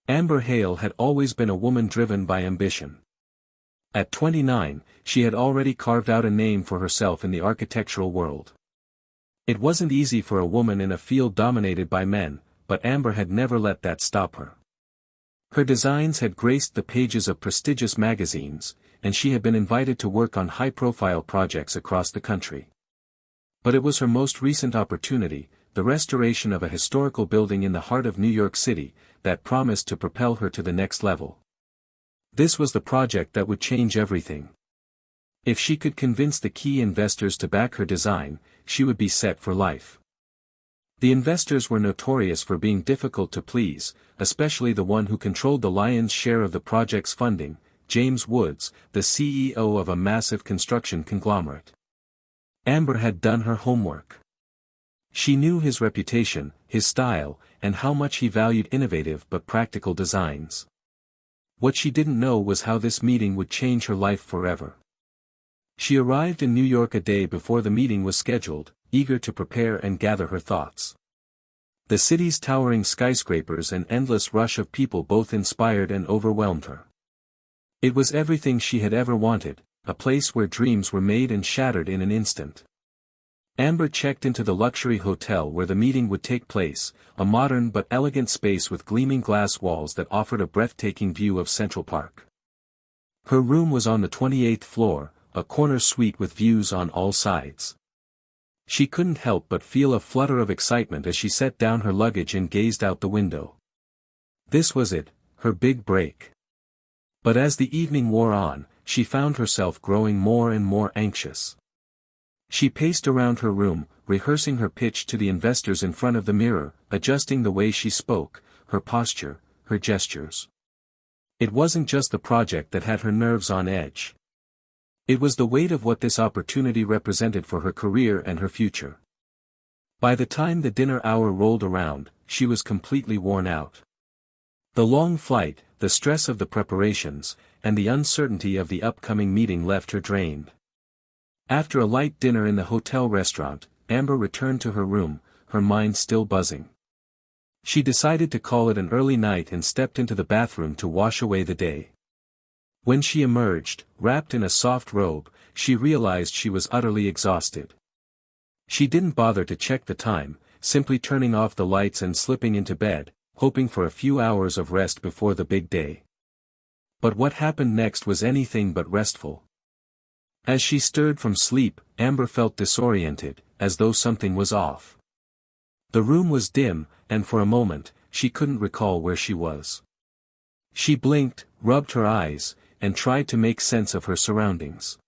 Amber Hale had always been a woman driven by ambition. At 29, she had already carved out a name for herself in the architectural world. It wasn't easy for a woman in a field dominated by men, but Amber had never let that stop her. Her designs had graced the pages of prestigious magazines, and she had been invited to work on high-profile projects across the country. But it was her most recent opportunity, the restoration of a historical building in the heart of New York City, that promised to propel her to the next level. This was the project that would change everything. If she could convince the key investors to back her design, she would be set for life. The investors were notorious for being difficult to please, especially the one who controlled the lion's share of the project's funding, James Woods, the CEO of a massive construction conglomerate. Amber had done her homework. She knew his reputation, his style, and how much he valued innovative but practical designs. What she didn't know was how this meeting would change her life forever. She arrived in New York a day before the meeting was scheduled, eager to prepare and gather her thoughts. The city's towering skyscrapers and endless rush of people both inspired and overwhelmed her. It was everything she had ever wanted, a place where dreams were made and shattered in an instant. Amber checked into the luxury hotel where the meeting would take place, a modern but elegant space with gleaming glass walls that offered a breathtaking view of Central Park. Her room was on the 28th floor, a corner suite with views on all sides. She couldn't help but feel a flutter of excitement as she set down her luggage and gazed out the window. This was it, her big break. But as the evening wore on, she found herself growing more and more anxious. She paced around her room, rehearsing her pitch to the investors in front of the mirror, adjusting the way she spoke, her posture, her gestures. It wasn't just the project that had her nerves on edge. It was the weight of what this opportunity represented for her career and her future. By the time the dinner hour rolled around, she was completely worn out. The long flight, the stress of the preparations, and the uncertainty of the upcoming meeting left her drained. After a light dinner in the hotel restaurant, Amber returned to her room, her mind still buzzing. She decided to call it an early night and stepped into the bathroom to wash away the day. When she emerged, wrapped in a soft robe, she realized she was utterly exhausted. She didn't bother to check the time, simply turning off the lights and slipping into bed, hoping for a few hours of rest before the big day. But what happened next was anything but restful. As she stirred from sleep, Amber felt disoriented, as though something was off. The room was dim, and for a moment, she couldn't recall where she was. She blinked, rubbed her eyes, and tried to make sense of her surroundings.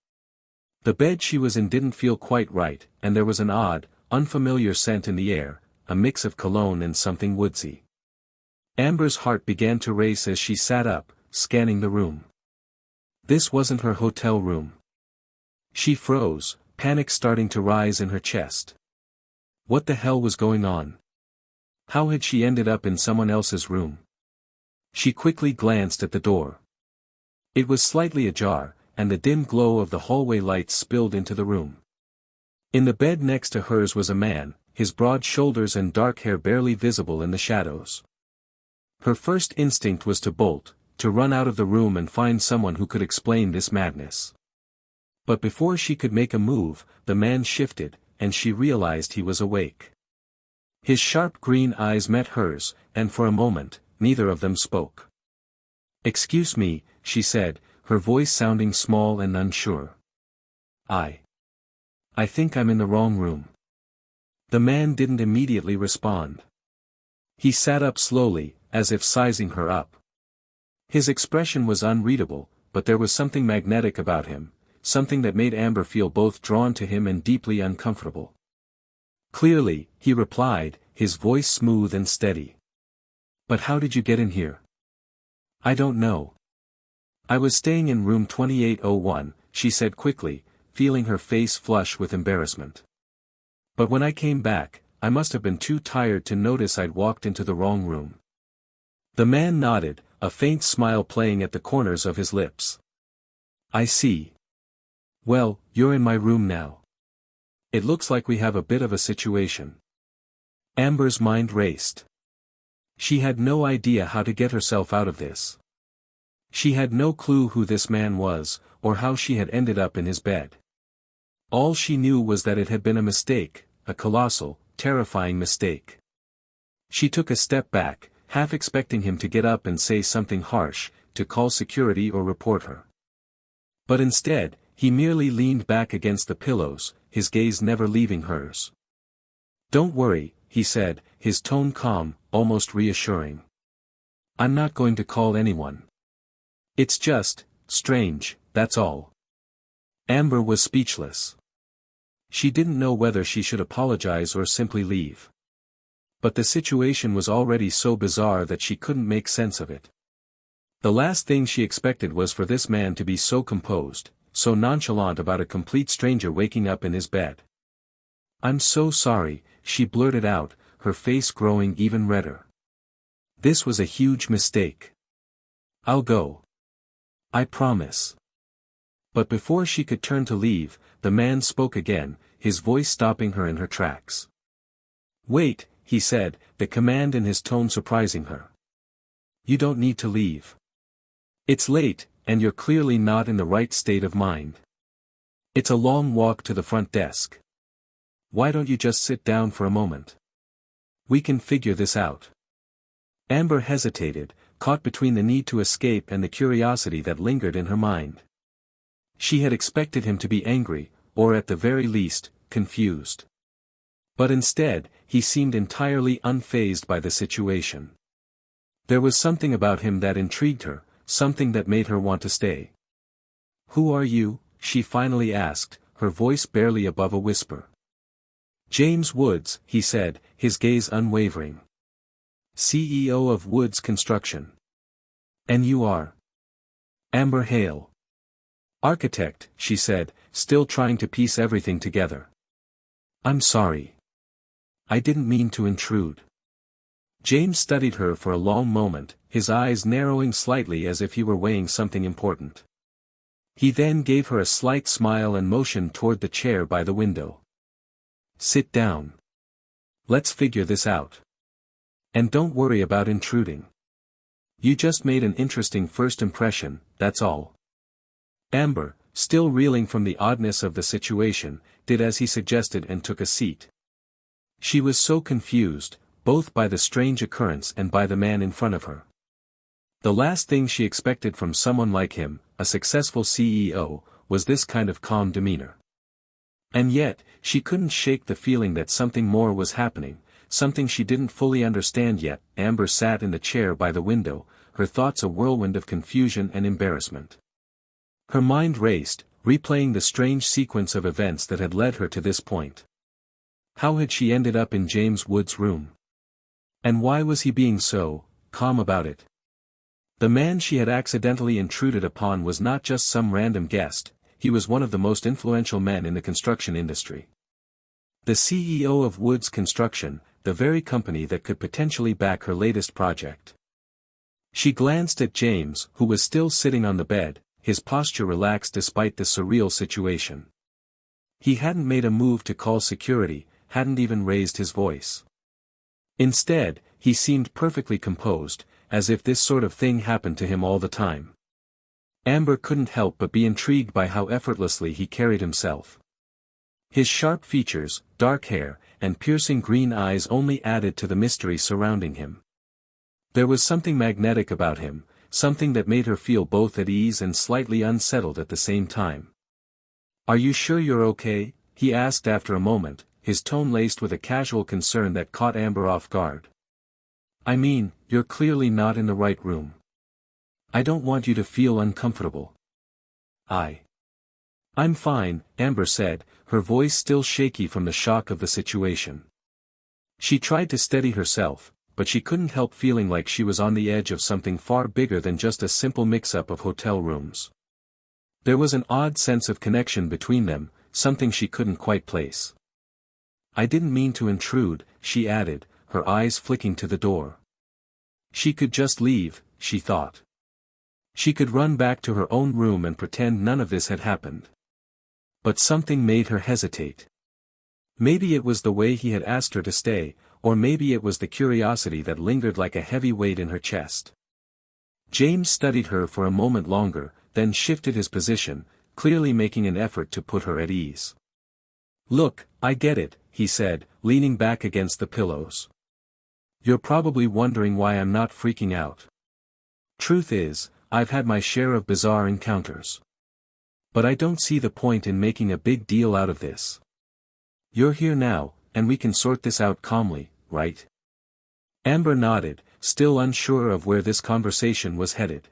The bed she was in didn't feel quite right, and there was an odd, unfamiliar scent in the air, a mix of cologne and something woodsy. Amber's heart began to race as she sat up, scanning the room. This wasn't her hotel room. She froze, panic starting to rise in her chest. What the hell was going on? How had she ended up in someone else's room? She quickly glanced at the door. It was slightly ajar, and the dim glow of the hallway lights spilled into the room. In the bed next to hers was a man, his broad shoulders and dark hair barely visible in the shadows. Her first instinct was to bolt, to run out of the room and find someone who could explain this madness. But before she could make a move, the man shifted, and she realized he was awake. His sharp green eyes met hers, and for a moment, neither of them spoke. "Excuse me," she said, her voice sounding small and unsure. I think I'm in the wrong room." The man didn't immediately respond. He sat up slowly, as if sizing her up. His expression was unreadable, but there was something magnetic about him, something that made Amber feel both drawn to him and deeply uncomfortable. "Clearly," he replied, his voice smooth and steady. "But how did you get in here?" "I don't know. I was staying in room 2801, she said quickly, feeling her face flush with embarrassment. "But when I came back, I must have been too tired to notice I'd walked into the wrong room." The man nodded, a faint smile playing at the corners of his lips. "I see. Well, you're in my room now. It looks like we have a bit of a situation." Amber's mind raced. She had no idea how to get herself out of this. She had no clue who this man was, or how she had ended up in his bed. All she knew was that it had been a mistake, a colossal, terrifying mistake. She took a step back, half expecting him to get up and say something harsh, to call security or report her. But instead, he merely leaned back against the pillows, his gaze never leaving hers. "Don't worry," he said, his tone calm, almost reassuring. "I'm not going to call anyone. It's just, strange, that's all." Amber was speechless. She didn't know whether she should apologize or simply leave. But the situation was already so bizarre that she couldn't make sense of it. The last thing she expected was for this man to be so composed, so nonchalant about a complete stranger waking up in his bed. "I'm so sorry," she blurted out, her face growing even redder. "This was a huge mistake. I'll go. I promise." But before she could turn to leave, the man spoke again, his voice stopping her in her tracks. "Wait," he said, the command in his tone surprising her. "You don't need to leave. It's late, and you're clearly not in the right state of mind. It's a long walk to the front desk. Why don't you just sit down for a moment? We can figure this out." Amber hesitated, caught between the need to escape and the curiosity that lingered in her mind. She had expected him to be angry, or at the very least, confused. But instead, he seemed entirely unfazed by the situation. There was something about him that intrigued her, something that made her want to stay. "Who are you?" she finally asked, her voice barely above a whisper. "James Woods," he said, his gaze unwavering. "CEO of Woods Construction. And you are?" "Amber Hale." "Architect," she said, still trying to piece everything together. "I'm sorry. I didn't mean to intrude." James studied her for a long moment, his eyes narrowing slightly as if he were weighing something important. He then gave her a slight smile and motioned toward the chair by the window. "Sit down. Let's figure this out. And don't worry about intruding. You just made an interesting first impression, that's all." Amber, still reeling from the oddness of the situation, did as he suggested and took a seat. She was so confused, both by the strange occurrence and by the man in front of her. The last thing she expected from someone like him, a successful CEO, was this kind of calm demeanor. And yet, she couldn't shake the feeling that something more was happening, something she didn't fully understand yet. Amber sat in the chair by the window, her thoughts a whirlwind of confusion and embarrassment. Her mind raced, replaying the strange sequence of events that had led her to this point. How had she ended up in James Wood's room? And why was he being so calm about it? The man she had accidentally intruded upon was not just some random guest, he was one of the most influential men in the construction industry. The CEO of Woods Construction, the very company that could potentially back her latest project. She glanced at James, who was still sitting on the bed, his posture relaxed despite the surreal situation. He hadn't made a move to call security, hadn't even raised his voice. Instead, he seemed perfectly composed, as if this sort of thing happened to him all the time. Amber couldn't help but be intrigued by how effortlessly he carried himself. His sharp features, dark hair, and piercing green eyes only added to the mystery surrounding him. There was something magnetic about him, something that made her feel both at ease and slightly unsettled at the same time. "Are you sure you're okay?" he asked after a moment, his tone laced with a casual concern that caught Amber off guard. "I mean, you're clearly not in the right room. I don't want you to feel uncomfortable." I'm fine," Amber said, her voice still shaky from the shock of the situation. She tried to steady herself, but she couldn't help feeling like she was on the edge of something far bigger than just a simple mix-up of hotel rooms. There was an odd sense of connection between them, something she couldn't quite place. "I didn't mean to intrude," she added, her eyes flicking to the door. She could just leave, she thought. She could run back to her own room and pretend none of this had happened. But something made her hesitate. Maybe it was the way he had asked her to stay, or maybe it was the curiosity that lingered like a heavy weight in her chest. James studied her for a moment longer, then shifted his position, clearly making an effort to put her at ease. "Look, I get it," he said, leaning back against the pillows. "You're probably wondering why I'm not freaking out. Truth is, I've had my share of bizarre encounters. But I don't see the point in making a big deal out of this. You're here now, and we can sort this out calmly, right?" Amber nodded, still unsure of where this conversation was headed.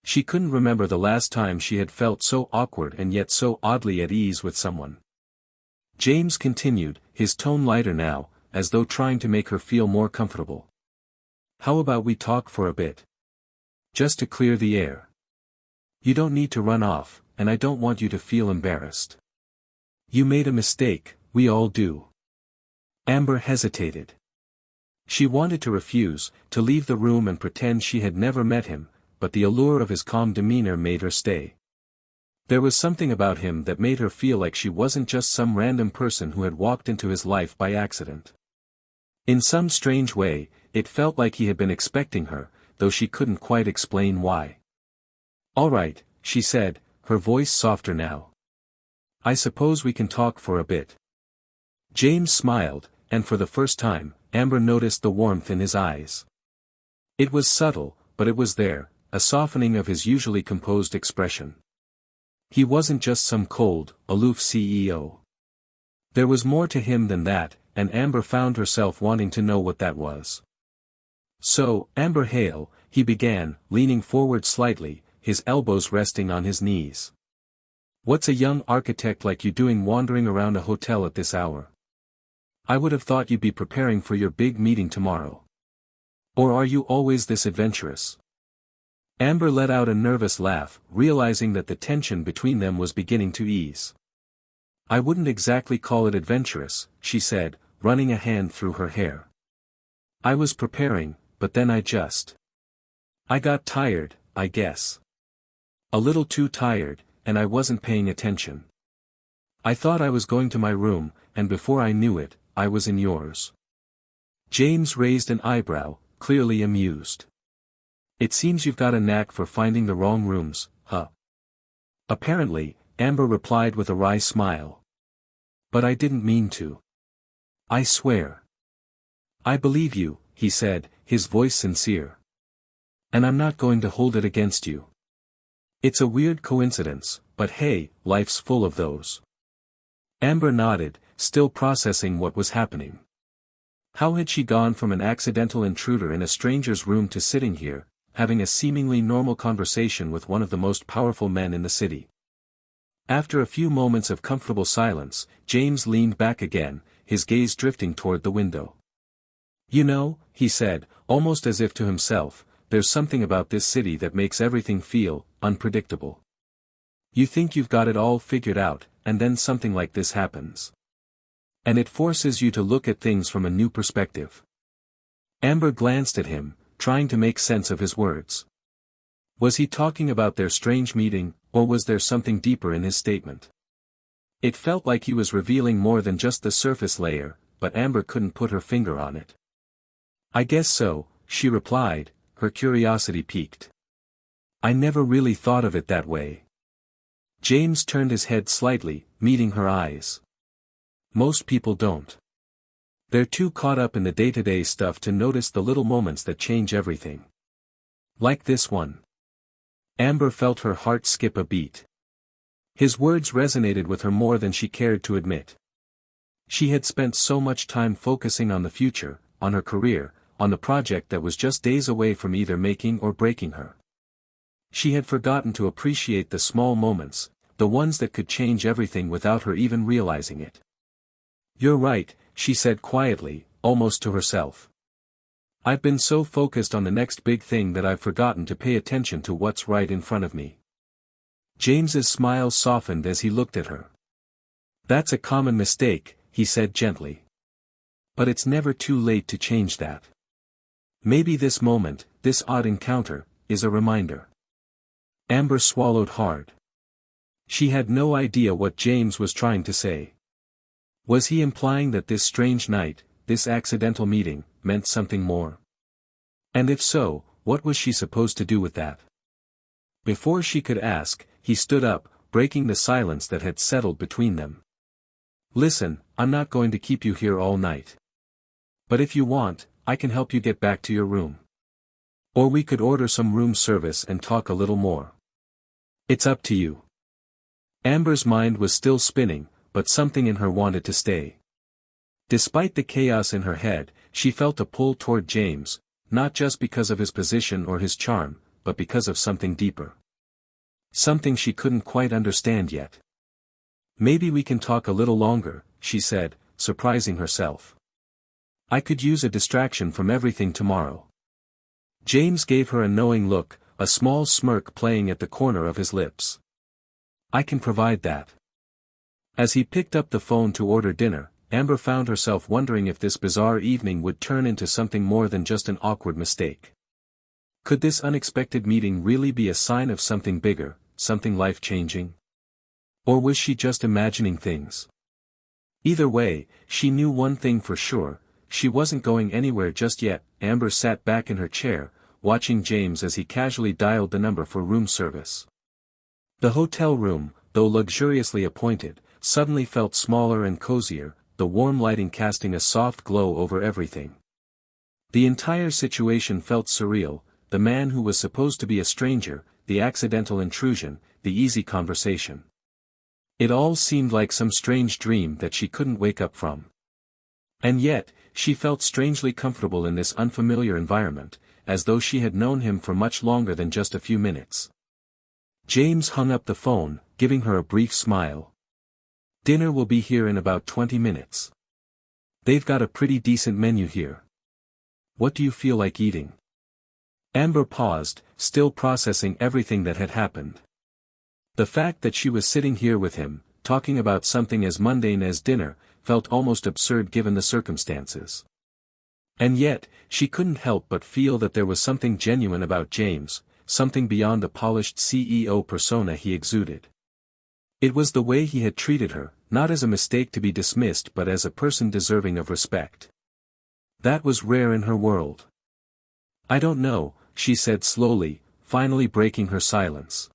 She couldn't remember the last time she had felt so awkward and yet so oddly at ease with someone. James continued, his tone lighter now, as though trying to make her feel more comfortable. "How about we talk for a bit? Just to clear the air. You don't need to run off, and I don't want you to feel embarrassed. You made a mistake, we all do." Amber hesitated. She wanted to refuse, to leave the room and pretend she had never met him, but the allure of his calm demeanor made her stay. There was something about him that made her feel like she wasn't just some random person who had walked into his life by accident. In some strange way, it felt like he had been expecting her, though she couldn't quite explain why. "All right," she said, her voice softer now. "I suppose we can talk for a bit." James smiled, and for the first time, Amber noticed the warmth in his eyes. It was subtle, but it was there, a softening of his usually composed expression. He wasn't just some cold, aloof CEO. There was more to him than that, and Amber found herself wanting to know what that was. "So, Amber Hale," he began, leaning forward slightly, his elbows resting on his knees. "What's a young architect like you doing wandering around a hotel at this hour? I would have thought you'd be preparing for your big meeting tomorrow. Or are you always this adventurous?" Amber let out a nervous laugh, realizing that the tension between them was beginning to ease. "I wouldn't exactly call it adventurous," she said, running a hand through her hair. "I was preparing, but then I got tired, I guess. A little too tired, and I wasn't paying attention. I thought I was going to my room, and before I knew it, I was in yours." James raised an eyebrow, clearly amused. "It seems you've got a knack for finding the wrong rooms, huh?" "Apparently," Amber replied with a wry smile. "But I didn't mean to. I swear." "I believe you," he said, his voice sincere. "And I'm not going to hold it against you. It's a weird coincidence, but hey, life's full of those." Amber nodded, still processing what was happening. How had she gone from an accidental intruder in a stranger's room to sitting here, having a seemingly normal conversation with one of the most powerful men in the city? After a few moments of comfortable silence, James leaned back again, his gaze drifting toward the window. "You know," he said, almost as if to himself, "there's something about this city that makes everything feel unpredictable. You think you've got it all figured out, and then something like this happens. And it forces you to look at things from a new perspective." Amber glanced at him, trying to make sense of his words. Was he talking about their strange meeting, or was there something deeper in his statement? It felt like he was revealing more than just the surface layer, but Amber couldn't put her finger on it. "I guess so," she replied, her curiosity piqued. "I never really thought of it that way." James turned his head slightly, meeting her eyes. "Most people don't. They're too caught up in the day-to-day stuff to notice the little moments that change everything. Like this one." Amber felt her heart skip a beat. His words resonated with her more than she cared to admit. She had spent so much time focusing on the future, on her career, on the project that was just days away from either making or breaking her. She had forgotten to appreciate the small moments, the ones that could change everything without her even realizing it. "You're right," she said quietly, almost to herself. "I've been so focused on the next big thing that I've forgotten to pay attention to what's right in front of me." James's smile softened as he looked at her. "That's a common mistake," he said gently. "But it's never too late to change that. Maybe this moment, this odd encounter, is a reminder." Amber swallowed hard. She had no idea what James was trying to say. Was he implying that this strange night, this accidental meeting, meant something more? And if so, what was she supposed to do with that? Before she could ask, he stood up, breaking the silence that had settled between them. Listen, I'm not going to keep you here all night. But if you want, I can help you get back to your room. Or we could order some room service and talk a little more. It's up to you. Amber's mind was still spinning, but something in her wanted to stay. Despite the chaos in her head, she felt a pull toward James, not just because of his position or his charm, but because of something deeper. Something she couldn't quite understand yet. Maybe we can talk a little longer, she said, surprising herself. I could use a distraction from everything tomorrow. James gave her a knowing look, a small smirk playing at the corner of his lips. I can provide that. As he picked up the phone to order dinner, Amber found herself wondering if this bizarre evening would turn into something more than just an awkward mistake. Could this unexpected meeting really be a sign of something bigger, something life-changing? Or was she just imagining things? Either way, she knew one thing for sure, she wasn't going anywhere just yet. Amber sat back in her chair, watching James as he casually dialed the number for room service. The hotel room, though luxuriously appointed, suddenly felt smaller and cozier, the warm lighting casting a soft glow over everything. The entire situation felt surreal, the man who was supposed to be a stranger, the accidental intrusion, the easy conversation. It all seemed like some strange dream that she couldn't wake up from. And yet, she felt strangely comfortable in this unfamiliar environment, as though she had known him for much longer than just a few minutes. James hung up the phone, giving her a brief smile. Dinner will be here in about 20 minutes. They've got a pretty decent menu here. What do you feel like eating? Amber paused, still processing everything that had happened. The fact that she was sitting here with him, talking about something as mundane as dinner, felt almost absurd given the circumstances. And yet, she couldn't help but feel that there was something genuine about James, something beyond the polished CEO persona he exuded. It was the way he had treated her, not as a mistake to be dismissed but as a person deserving of respect. That was rare in her world. I don't know, she said slowly, finally breaking her silence.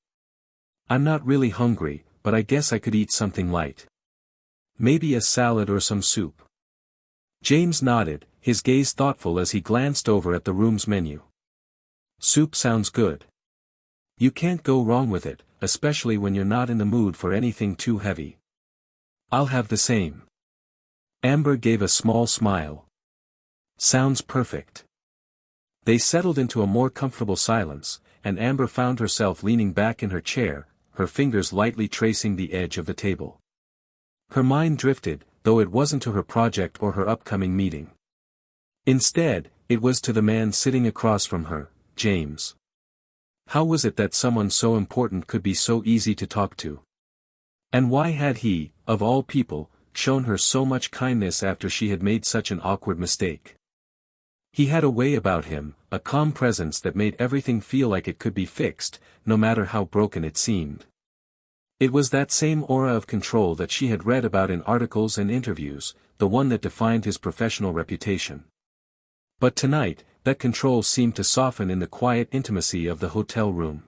I'm not really hungry, but I guess I could eat something light. Maybe a salad or some soup. James nodded, his gaze thoughtful as he glanced over at the room's menu. Soup sounds good. You can't go wrong with it, especially when you're not in the mood for anything too heavy. I'll have the same. Amber gave a small smile. Sounds perfect. They settled into a more comfortable silence, and Amber found herself leaning back in her chair, her fingers lightly tracing the edge of the table. Her mind drifted, though it wasn't to her project or her upcoming meeting. Instead, it was to the man sitting across from her, James. How was it that someone so important could be so easy to talk to? And why had he, of all people, shown her so much kindness after she had made such an awkward mistake? He had a way about him, a calm presence that made everything feel like it could be fixed, no matter how broken it seemed. It was that same aura of control that she had read about in articles and interviews, the one that defined his professional reputation. But tonight, that control seemed to soften in the quiet intimacy of the hotel room.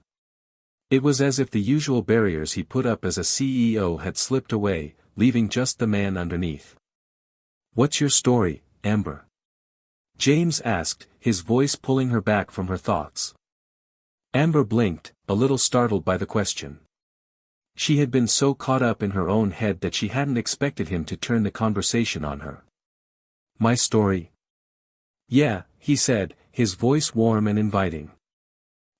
It was as if the usual barriers he put up as a CEO had slipped away, leaving just the man underneath. What's your story, Amber? James asked, his voice pulling her back from her thoughts. Amber blinked, a little startled by the question. She had been so caught up in her own head that she hadn't expected him to turn the conversation on her. My story? Yeah, he said, his voice warm and inviting.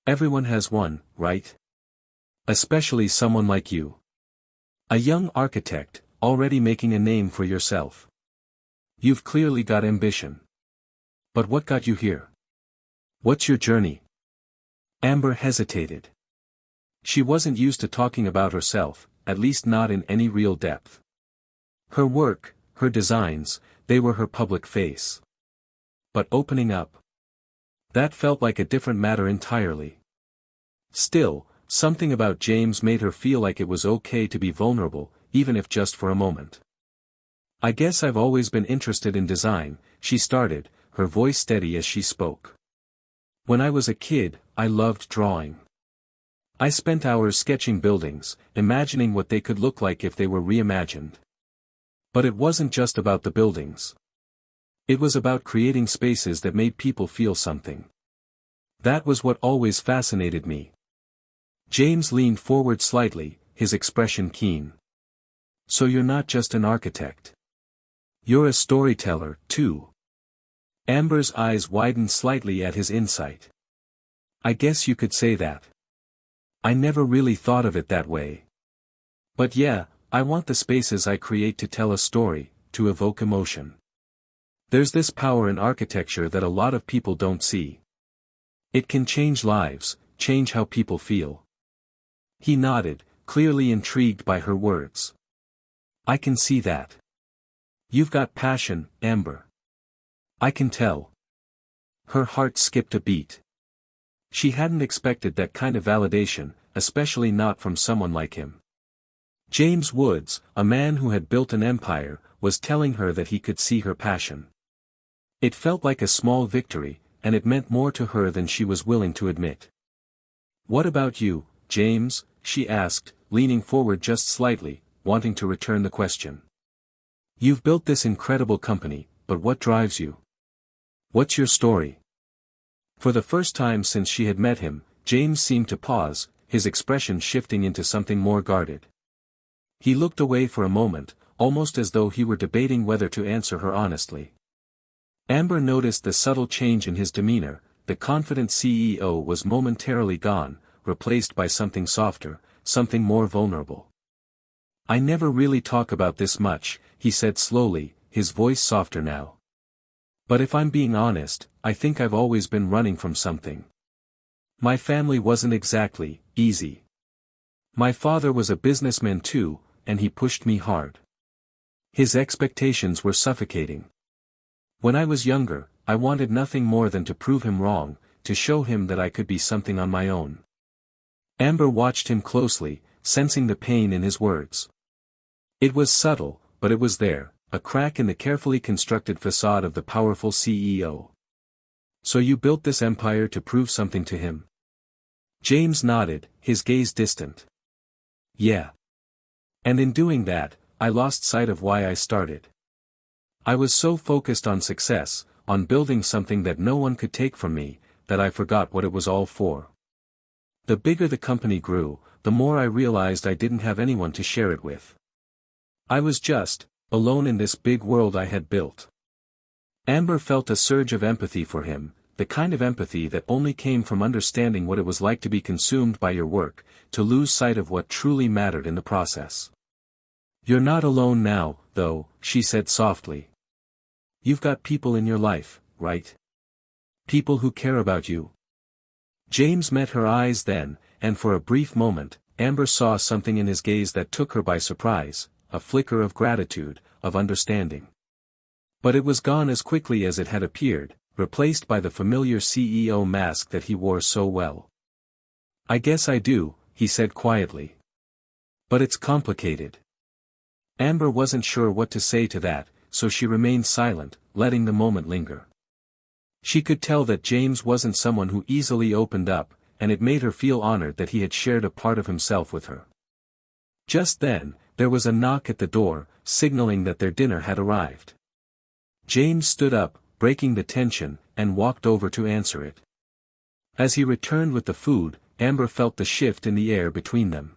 Everyone has one, right? Especially someone like you. A young architect, already making a name for yourself. You've clearly got ambition. But what got you here? What's your journey? Amber hesitated. She wasn't used to talking about herself, at least not in any real depth. Her work, her designs, they were her public face. But opening up? That felt like a different matter entirely. Still, something about James made her feel like it was okay to be vulnerable, even if just for a moment. I guess I've always been interested in design, she started, her voice steady as she spoke. When I was a kid, I loved drawing. I spent hours sketching buildings, imagining what they could look like if they were reimagined. But it wasn't just about the buildings. It was about creating spaces that made people feel something. That was what always fascinated me. James leaned forward slightly, his expression keen. So you're not just an architect. You're a storyteller, too. Amber's eyes widened slightly at his insight. I guess you could say that. I never really thought of it that way. But yeah, I want the spaces I create to tell a story, to evoke emotion. There's this power in architecture that a lot of people don't see. It can change lives, change how people feel. He nodded, clearly intrigued by her words. I can see that. You've got passion, Amber. I can tell. Her heart skipped a beat. She hadn't expected that kind of validation, especially not from someone like him. James Woods, a man who had built an empire, was telling her that he could see her passion. It felt like a small victory, and it meant more to her than she was willing to admit. What about you, James? She asked, leaning forward just slightly, wanting to return the question. You've built this incredible company, but what drives you? What's your story? For the first time since she had met him, James seemed to pause, his expression shifting into something more guarded. He looked away for a moment, almost as though he were debating whether to answer her honestly. Amber noticed the subtle change in his demeanor. The confident CEO was momentarily gone, replaced by something softer, something more vulnerable. I never really talk about this much, he said slowly, his voice softer now. But if I'm being honest, I think I've always been running from something. My family wasn't exactly easy. My father was a businessman too, and he pushed me hard. His expectations were suffocating. When I was younger, I wanted nothing more than to prove him wrong, to show him that I could be something on my own. Amber watched him closely, sensing the pain in his words. It was subtle, but it was there, a crack in the carefully constructed facade of the powerful CEO. So you built this empire to prove something to him? James nodded, his gaze distant. Yeah. And in doing that, I lost sight of why I started. I was so focused on success, on building something that no one could take from me, that I forgot what it was all for. The bigger the company grew, the more I realized I didn't have anyone to share it with. I was just, alone in this big world I had built. Amber felt a surge of empathy for him, the kind of empathy that only came from understanding what it was like to be consumed by your work, to lose sight of what truly mattered in the process. You're not alone now, though, she said softly. You've got people in your life, right? People who care about you. James met her eyes then, and for a brief moment, Amber saw something in his gaze that took her by surprise, a flicker of gratitude, of understanding. But it was gone as quickly as it had appeared, replaced by the familiar CEO mask that he wore so well. I guess I do, he said quietly. But it's complicated. Amber wasn't sure what to say to that, so she remained silent, letting the moment linger. She could tell that James wasn't someone who easily opened up, and it made her feel honored that he had shared a part of himself with her. Just then, there was a knock at the door, signaling that their dinner had arrived. James stood up, breaking the tension, and walked over to answer it. As he returned with the food, Amber felt the shift in the air between them.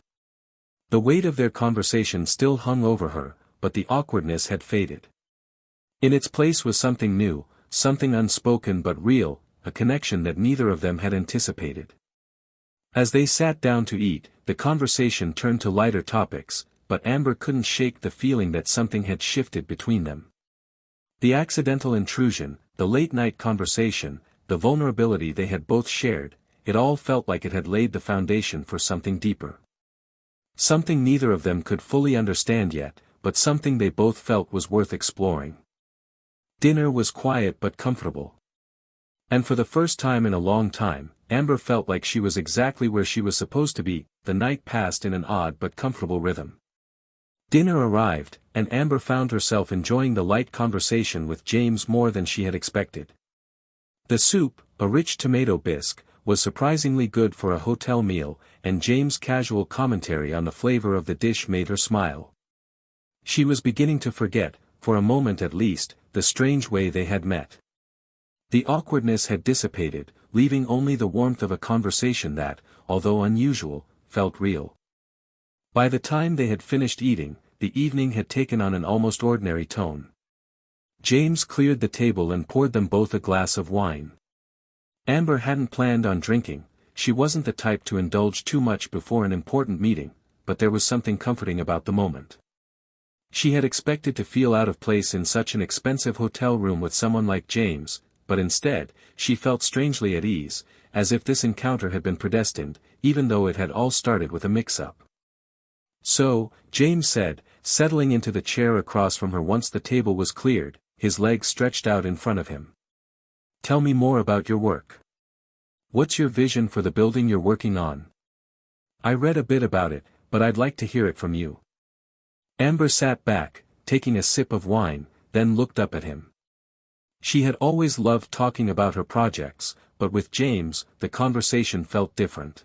The weight of their conversation still hung over her, but the awkwardness had faded. In its place was something new, something unspoken but real, a connection that neither of them had anticipated. As they sat down to eat, the conversation turned to lighter topics, but Amber couldn't shake the feeling that something had shifted between them. The accidental intrusion, the late-night conversation, the vulnerability they had both shared, it all felt like it had laid the foundation for something deeper. Something neither of them could fully understand yet, but something they both felt was worth exploring. Dinner was quiet but comfortable. And for the first time in a long time, Amber felt like she was exactly where she was supposed to be. The night passed in an odd but comfortable rhythm. Dinner arrived, and Amber found herself enjoying the light conversation with James more than she had expected. The soup, a rich tomato bisque, was surprisingly good for a hotel meal, and James' casual commentary on the flavor of the dish made her smile. She was beginning to forget, for a moment at least, the strange way they had met. The awkwardness had dissipated, leaving only the warmth of a conversation that, although unusual, felt real. By the time they had finished eating, the evening had taken on an almost ordinary tone. James cleared the table and poured them both a glass of wine. Amber hadn't planned on drinking, she wasn't the type to indulge too much before an important meeting, but there was something comforting about the moment. She had expected to feel out of place in such an expensive hotel room with someone like James, but instead, she felt strangely at ease, as if this encounter had been predestined, even though it had all started with a mix-up. "So," James said, settling into the chair across from her once the table was cleared, his legs stretched out in front of him. "Tell me more about your work. What's your vision for the building you're working on? I read a bit about it, but I'd like to hear it from you." Amber sat back, taking a sip of wine, then looked up at him. She had always loved talking about her projects, but with James, the conversation felt different.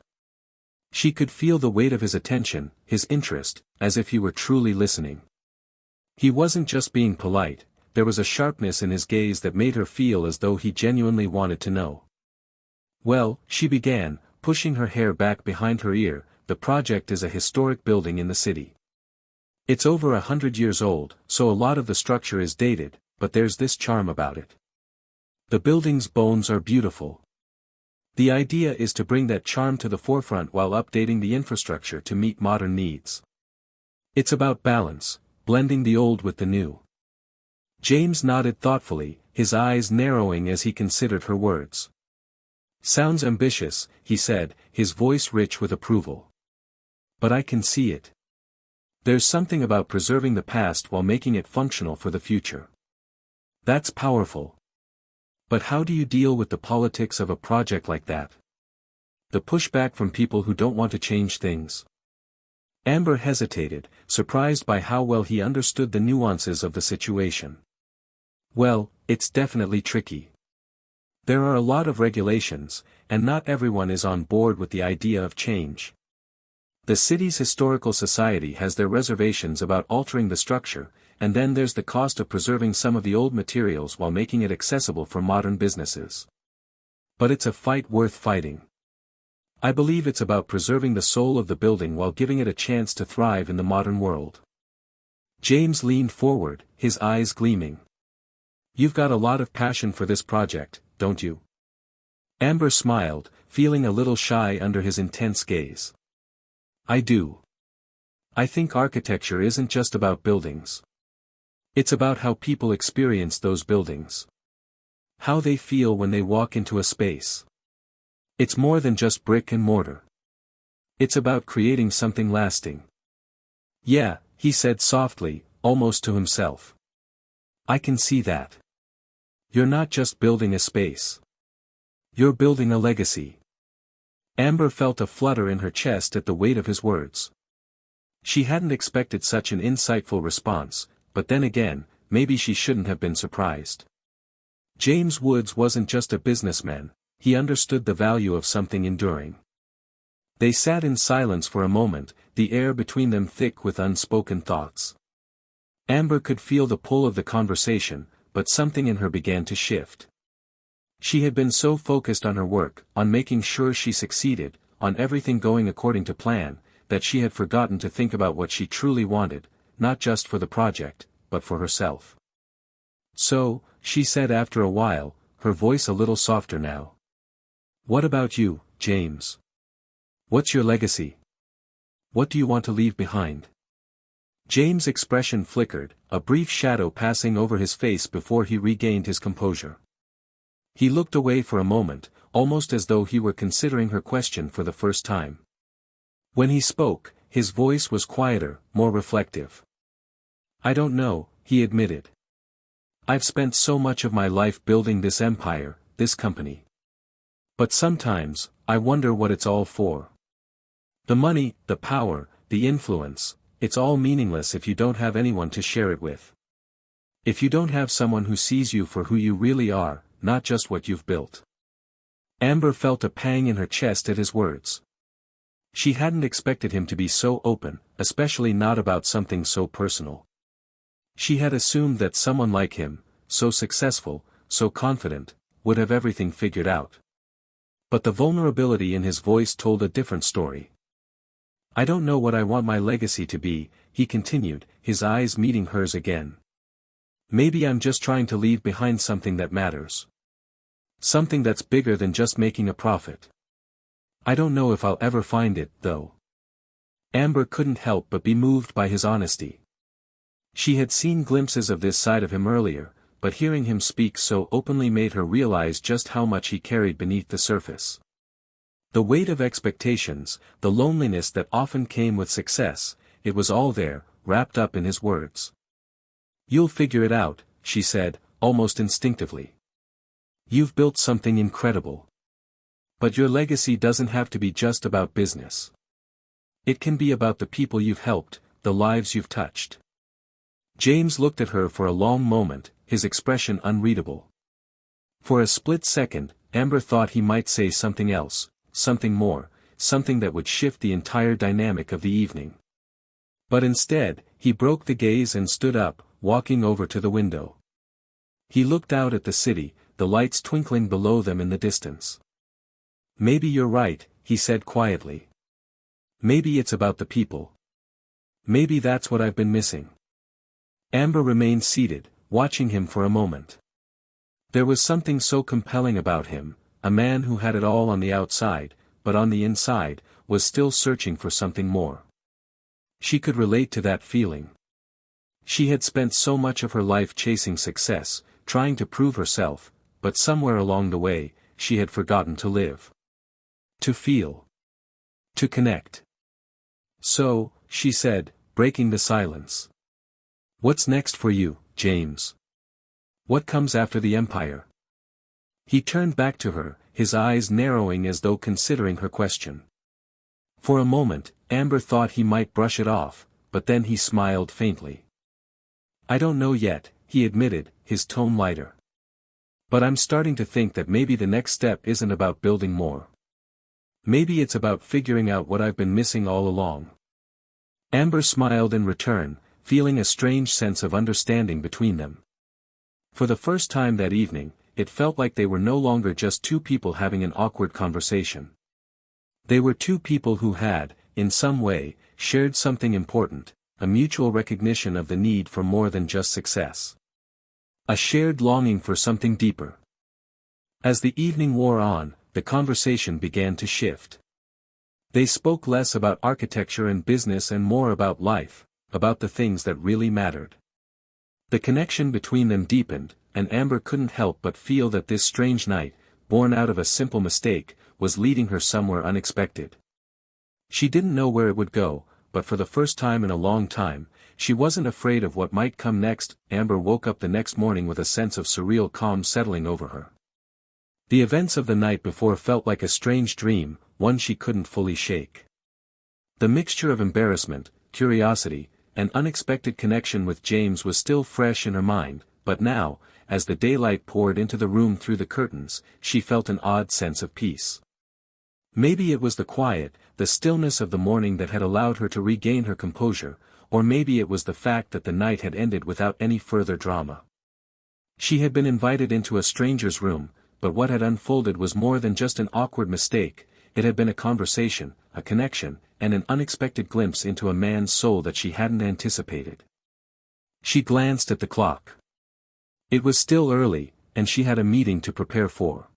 She could feel the weight of his attention, his interest, as if he were truly listening. He wasn't just being polite, there was a sharpness in his gaze that made her feel as though he genuinely wanted to know. "Well," she began, pushing her hair back behind her ear, "the project is a historic building in the city. It's over 100 years old, so a lot of the structure is dated, but there's this charm about it. The building's bones are beautiful. The idea is to bring that charm to the forefront while updating the infrastructure to meet modern needs. It's about balance, blending the old with the new." James nodded thoughtfully, his eyes narrowing as he considered her words. "Sounds ambitious," he said, his voice rich with approval. "But I can see it. There's something about preserving the past while making it functional for the future. That's powerful. But how do you deal with the politics of a project like that? The pushback from people who don't want to change things?" Amber hesitated, surprised by how well he understood the nuances of the situation. "Well, it's definitely tricky. There are a lot of regulations, and not everyone is on board with the idea of change. The city's historical society has their reservations about altering the structure, and then there's the cost of preserving some of the old materials while making it accessible for modern businesses. But it's a fight worth fighting. I believe it's about preserving the soul of the building while giving it a chance to thrive in the modern world." James leaned forward, his eyes gleaming. "You've got a lot of passion for this project, don't you?" Amber smiled, feeling a little shy under his intense gaze. "I do. I think architecture isn't just about buildings. It's about how people experience those buildings. How they feel when they walk into a space. It's more than just brick and mortar. It's about creating something lasting." "Yeah," he said softly, almost to himself. "I can see that. You're not just building a space. You're building a legacy." Amber felt a flutter in her chest at the weight of his words. She hadn't expected such an insightful response, but then again, maybe she shouldn't have been surprised. James Woods wasn't just a businessman, he understood the value of something enduring. They sat in silence for a moment, the air between them thick with unspoken thoughts. Amber could feel the pull of the conversation, but something in her began to shift. She had been so focused on her work, on making sure she succeeded, on everything going according to plan, that she had forgotten to think about what she truly wanted, not just for the project, but for herself. "So," she said after a while, her voice a little softer now. "What about you, James? What's your legacy? What do you want to leave behind?" James' expression flickered, a brief shadow passing over his face before he regained his composure. He looked away for a moment, almost as though he were considering her question for the first time. When he spoke, his voice was quieter, more reflective. "I don't know," he admitted. "I've spent so much of my life building this empire, this company. But sometimes, I wonder what it's all for. The money, the power, the influence, it's all meaningless if you don't have anyone to share it with. If you don't have someone who sees you for who you really are, not just what you've built. Amber felt a pang in her chest at his words. She hadn't expected him to be so open, especially not about something so personal. She had assumed that someone like him, so successful, so confident, would have everything figured out. But the vulnerability in his voice told a different story. I don't know what I want my legacy to be, he continued, his eyes meeting hers again. Maybe I'm just trying to leave behind something that matters. Something that's bigger than just making a profit. I don't know if I'll ever find it, though. Amber couldn't help but be moved by his honesty. She had seen glimpses of this side of him earlier, but hearing him speak so openly made her realize just how much he carried beneath the surface. The weight of expectations, the loneliness that often came with success, it was all there, wrapped up in his words. You'll figure it out, she said, almost instinctively. You've built something incredible. But your legacy doesn't have to be just about business. It can be about the people you've helped, the lives you've touched. James looked at her for a long moment, his expression unreadable. For a split second, Amber thought he might say something else, something more, something that would shift the entire dynamic of the evening. But instead, he broke the gaze and stood up, walking over to the window. He looked out at the city, the lights twinkling below them in the distance. Maybe you're right, he said quietly. Maybe it's about the people. Maybe that's what I've been missing. Amber remained seated, watching him for a moment. There was something so compelling about him, a man who had it all on the outside, but on the inside, was still searching for something more. She could relate to that feeling. She had spent so much of her life chasing success, trying to prove herself, but somewhere along the way, she had forgotten to live. To feel. To connect. So, she said, breaking the silence. What's next for you, James? What comes after the empire? He turned back to her, his eyes narrowing as though considering her question. For a moment, Amber thought he might brush it off, but then he smiled faintly. I don't know yet, he admitted, his tone lighter. But I'm starting to think that maybe the next step isn't about building more. Maybe it's about figuring out what I've been missing all along. Amber smiled in return, feeling a strange sense of understanding between them. For the first time that evening, it felt like they were no longer just two people having an awkward conversation. They were two people who had, in some way, shared something important, a mutual recognition of the need for more than just success. A shared longing for something deeper. As the evening wore on, the conversation began to shift. They spoke less about architecture and business and more about life, about the things that really mattered. The connection between them deepened, and Amber couldn't help but feel that this strange night, born out of a simple mistake, was leading her somewhere unexpected. She didn't know where it would go, but for the first time in a long time, she wasn't afraid of what might come next. Amber woke up the next morning with a sense of surreal calm settling over her. The events of the night before felt like a strange dream, one she couldn't fully shake. The mixture of embarrassment, curiosity, and unexpected connection with James was still fresh in her mind, but now, as the daylight poured into the room through the curtains, she felt an odd sense of peace. Maybe it was the quiet, the stillness of the morning that had allowed her to regain her composure, or maybe it was the fact that the night had ended without any further drama. She had been invited into a stranger's room, but what had unfolded was more than just an awkward mistake. It had been a conversation, a connection, and an unexpected glimpse into a man's soul that she hadn't anticipated. She glanced at the clock. It was still early, and she had a meeting to prepare for.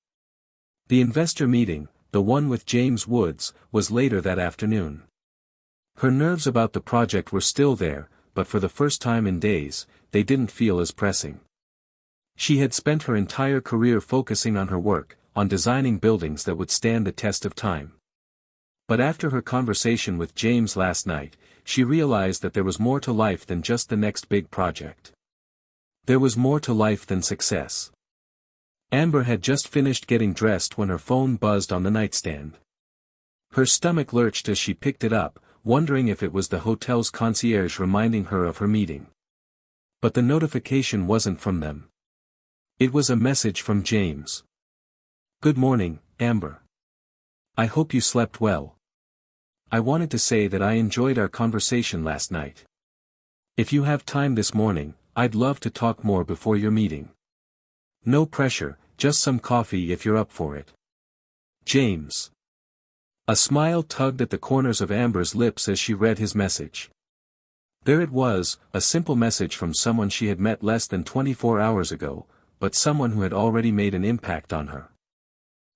The investor meeting, the one with James Woods, was later that afternoon. Her nerves about the project were still there, but for the first time in days, they didn't feel as pressing. She had spent her entire career focusing on her work, on designing buildings that would stand the test of time. But after her conversation with James last night, she realized that there was more to life than just the next big project. There was more to life than success. Amber had just finished getting dressed when her phone buzzed on the nightstand. Her stomach lurched as she picked it up, wondering if it was the hotel's concierge reminding her of her meeting. But the notification wasn't from them. It was a message from James. "Good morning, Amber. I hope you slept well. I wanted to say that I enjoyed our conversation last night. If you have time this morning, I'd love to talk more before your meeting. No pressure, just some coffee if you're up for it. James." A smile tugged at the corners of Amber's lips as she read his message. There it was, a simple message from someone she had met less than 24 hours ago, but someone who had already made an impact on her.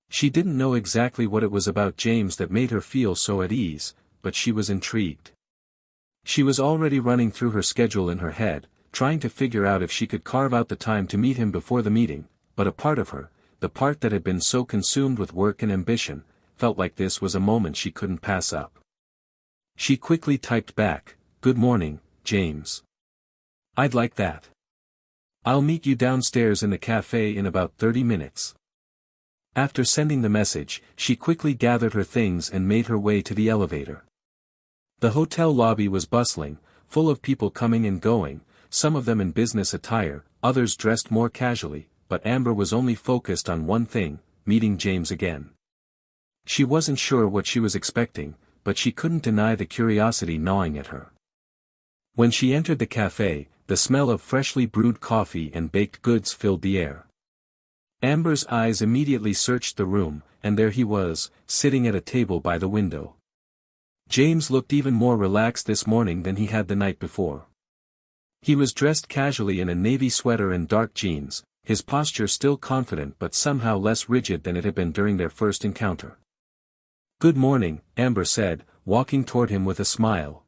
She didn't know exactly what it was about James that made her feel so at ease, but she was intrigued. She was already running through her schedule in her head, trying to figure out if she could carve out the time to meet him before the meeting, but a part of her, the part that had been so consumed with work and ambition, felt like this was a moment she couldn't pass up. She quickly typed back, "Good morning, James. I'd like that. I'll meet you downstairs in the cafe in about 30 minutes. After sending the message, she quickly gathered her things and made her way to the elevator. The hotel lobby was bustling, full of people coming and going, some of them in business attire, others dressed more casually, but Amber was only focused on one thing, meeting James again. She wasn't sure what she was expecting, but she couldn't deny the curiosity gnawing at her. When she entered the cafe, the smell of freshly brewed coffee and baked goods filled the air. Amber's eyes immediately searched the room, and there he was, sitting at a table by the window. James looked even more relaxed this morning than he had the night before. He was dressed casually in a navy sweater and dark jeans, his posture still confident but somehow less rigid than it had been during their first encounter. "Good morning," Amber said, walking toward him with a smile.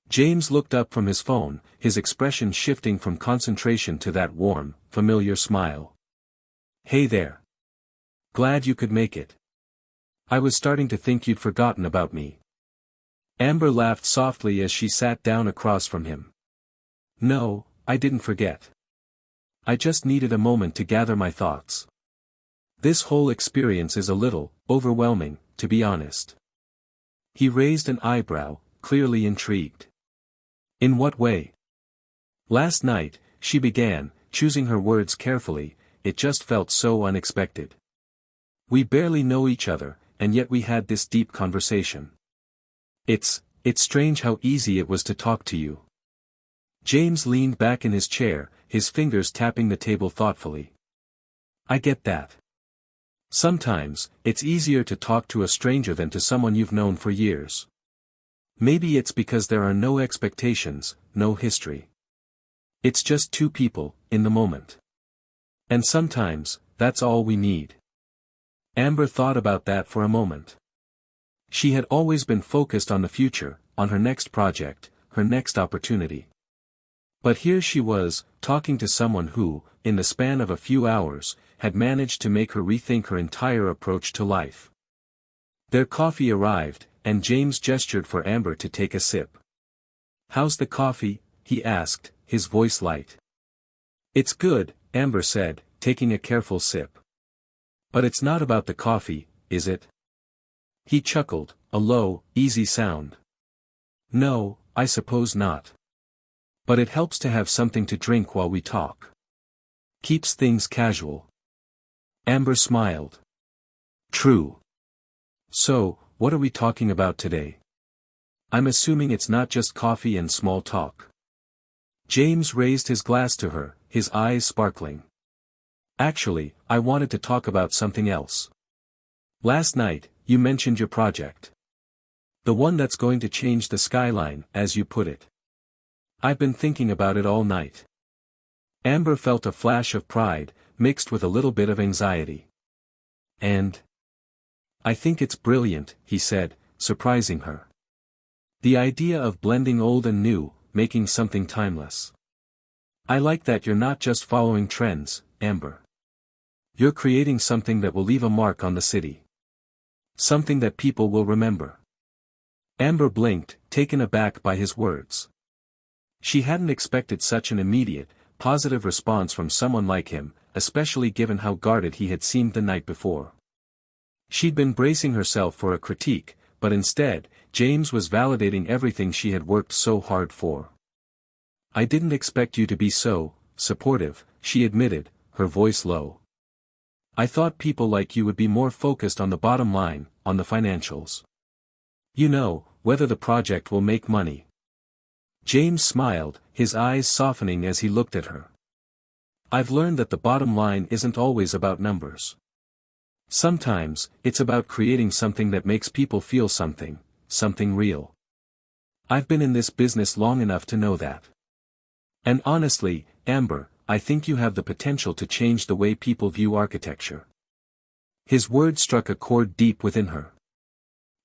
James looked up from his phone, his expression shifting from concentration to that warm, familiar smile. "Hey there. Glad you could make it. I was starting to think you'd forgotten about me." Amber laughed softly as she sat down across from him. "No, I didn't forget. I just needed a moment to gather my thoughts. This whole experience is a little overwhelming, to be honest." He raised an eyebrow, clearly intrigued. "In what way?" "Last night," she began, choosing her words carefully, "it just felt so unexpected. We barely know each other, and yet we had this deep conversation. It's strange how easy it was to talk to you." James leaned back in his chair, his fingers tapping the table thoughtfully. "I get that. Sometimes, it's easier to talk to a stranger than to someone you've known for years. Maybe it's because there are no expectations, no history. It's just two people, in the moment. And sometimes, that's all we need." Amber thought about that for a moment. She had always been focused on the future, on her next project, her next opportunity. But here she was, talking to someone who, in the span of a few hours, had managed to make her rethink her entire approach to life. Their coffee arrived, and James gestured for Amber to take a sip. "How's the coffee?" he asked, his voice light. "It's good," Amber said, taking a careful sip. "But it's not about the coffee, is it?" He chuckled, a low, easy sound. "No, I suppose not. But it helps to have something to drink while we talk. Keeps things casual." Amber smiled. "True. So, what are we talking about today? I'm assuming it's not just coffee and small talk." James raised his glass to her, his eyes sparkling. "Actually, I wanted to talk about something else. Last night, you mentioned your project. The one that's going to change the skyline, as you put it. I've been thinking about it all night." Amber felt a flash of pride, mixed with a little bit of anxiety. "And I think it's brilliant," he said, surprising her. "The idea of blending old and new, making something timeless. I like that you're not just following trends, Amber. You're creating something that will leave a mark on the city. Something that people will remember." Amber blinked, taken aback by his words. She hadn't expected such an immediate, positive response from someone like him, especially given how guarded he had seemed the night before. She'd been bracing herself for a critique, but instead, James was validating everything she had worked so hard for. "I didn't expect you to be so supportive," she admitted, her voice low. "I thought people like you would be more focused on the bottom line, on the financials. You know, whether the project will make money." James smiled, his eyes softening as he looked at her. "I've learned that the bottom line isn't always about numbers. Sometimes, it's about creating something that makes people feel something, something real. I've been in this business long enough to know that. And honestly, Amber, I think you have the potential to change the way people view architecture." His words struck a chord deep within her.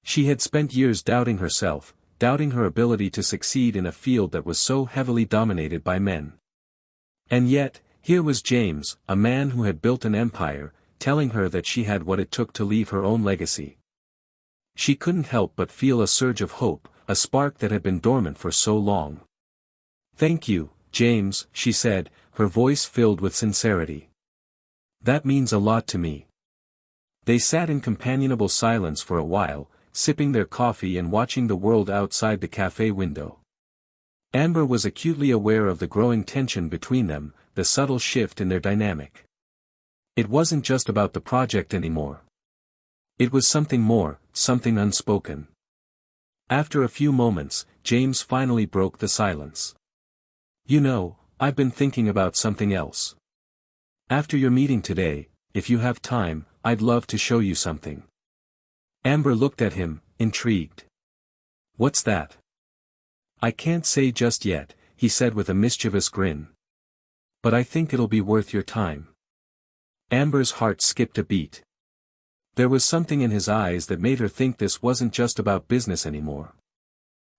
She had spent years doubting herself, doubting her ability to succeed in a field that was so heavily dominated by men. And yet, here was James, a man who had built an empire, telling her that she had what it took to leave her own legacy. She couldn't help but feel a surge of hope, a spark that had been dormant for so long. "Thank you, James," she said, her voice filled with sincerity. "That means a lot to me." They sat in companionable silence for a while, sipping their coffee and watching the world outside the cafe window. Amber was acutely aware of the growing tension between them, the subtle shift in their dynamic. It wasn't just about the project anymore. It was something more, something unspoken. After a few moments, James finally broke the silence. "You know, I've been thinking about something else. After your meeting today, if you have time, I'd love to show you something." Amber looked at him, intrigued. "What's that?" "I can't say just yet," he said with a mischievous grin. "But I think it'll be worth your time." Amber's heart skipped a beat. There was something in his eyes that made her think this wasn't just about business anymore.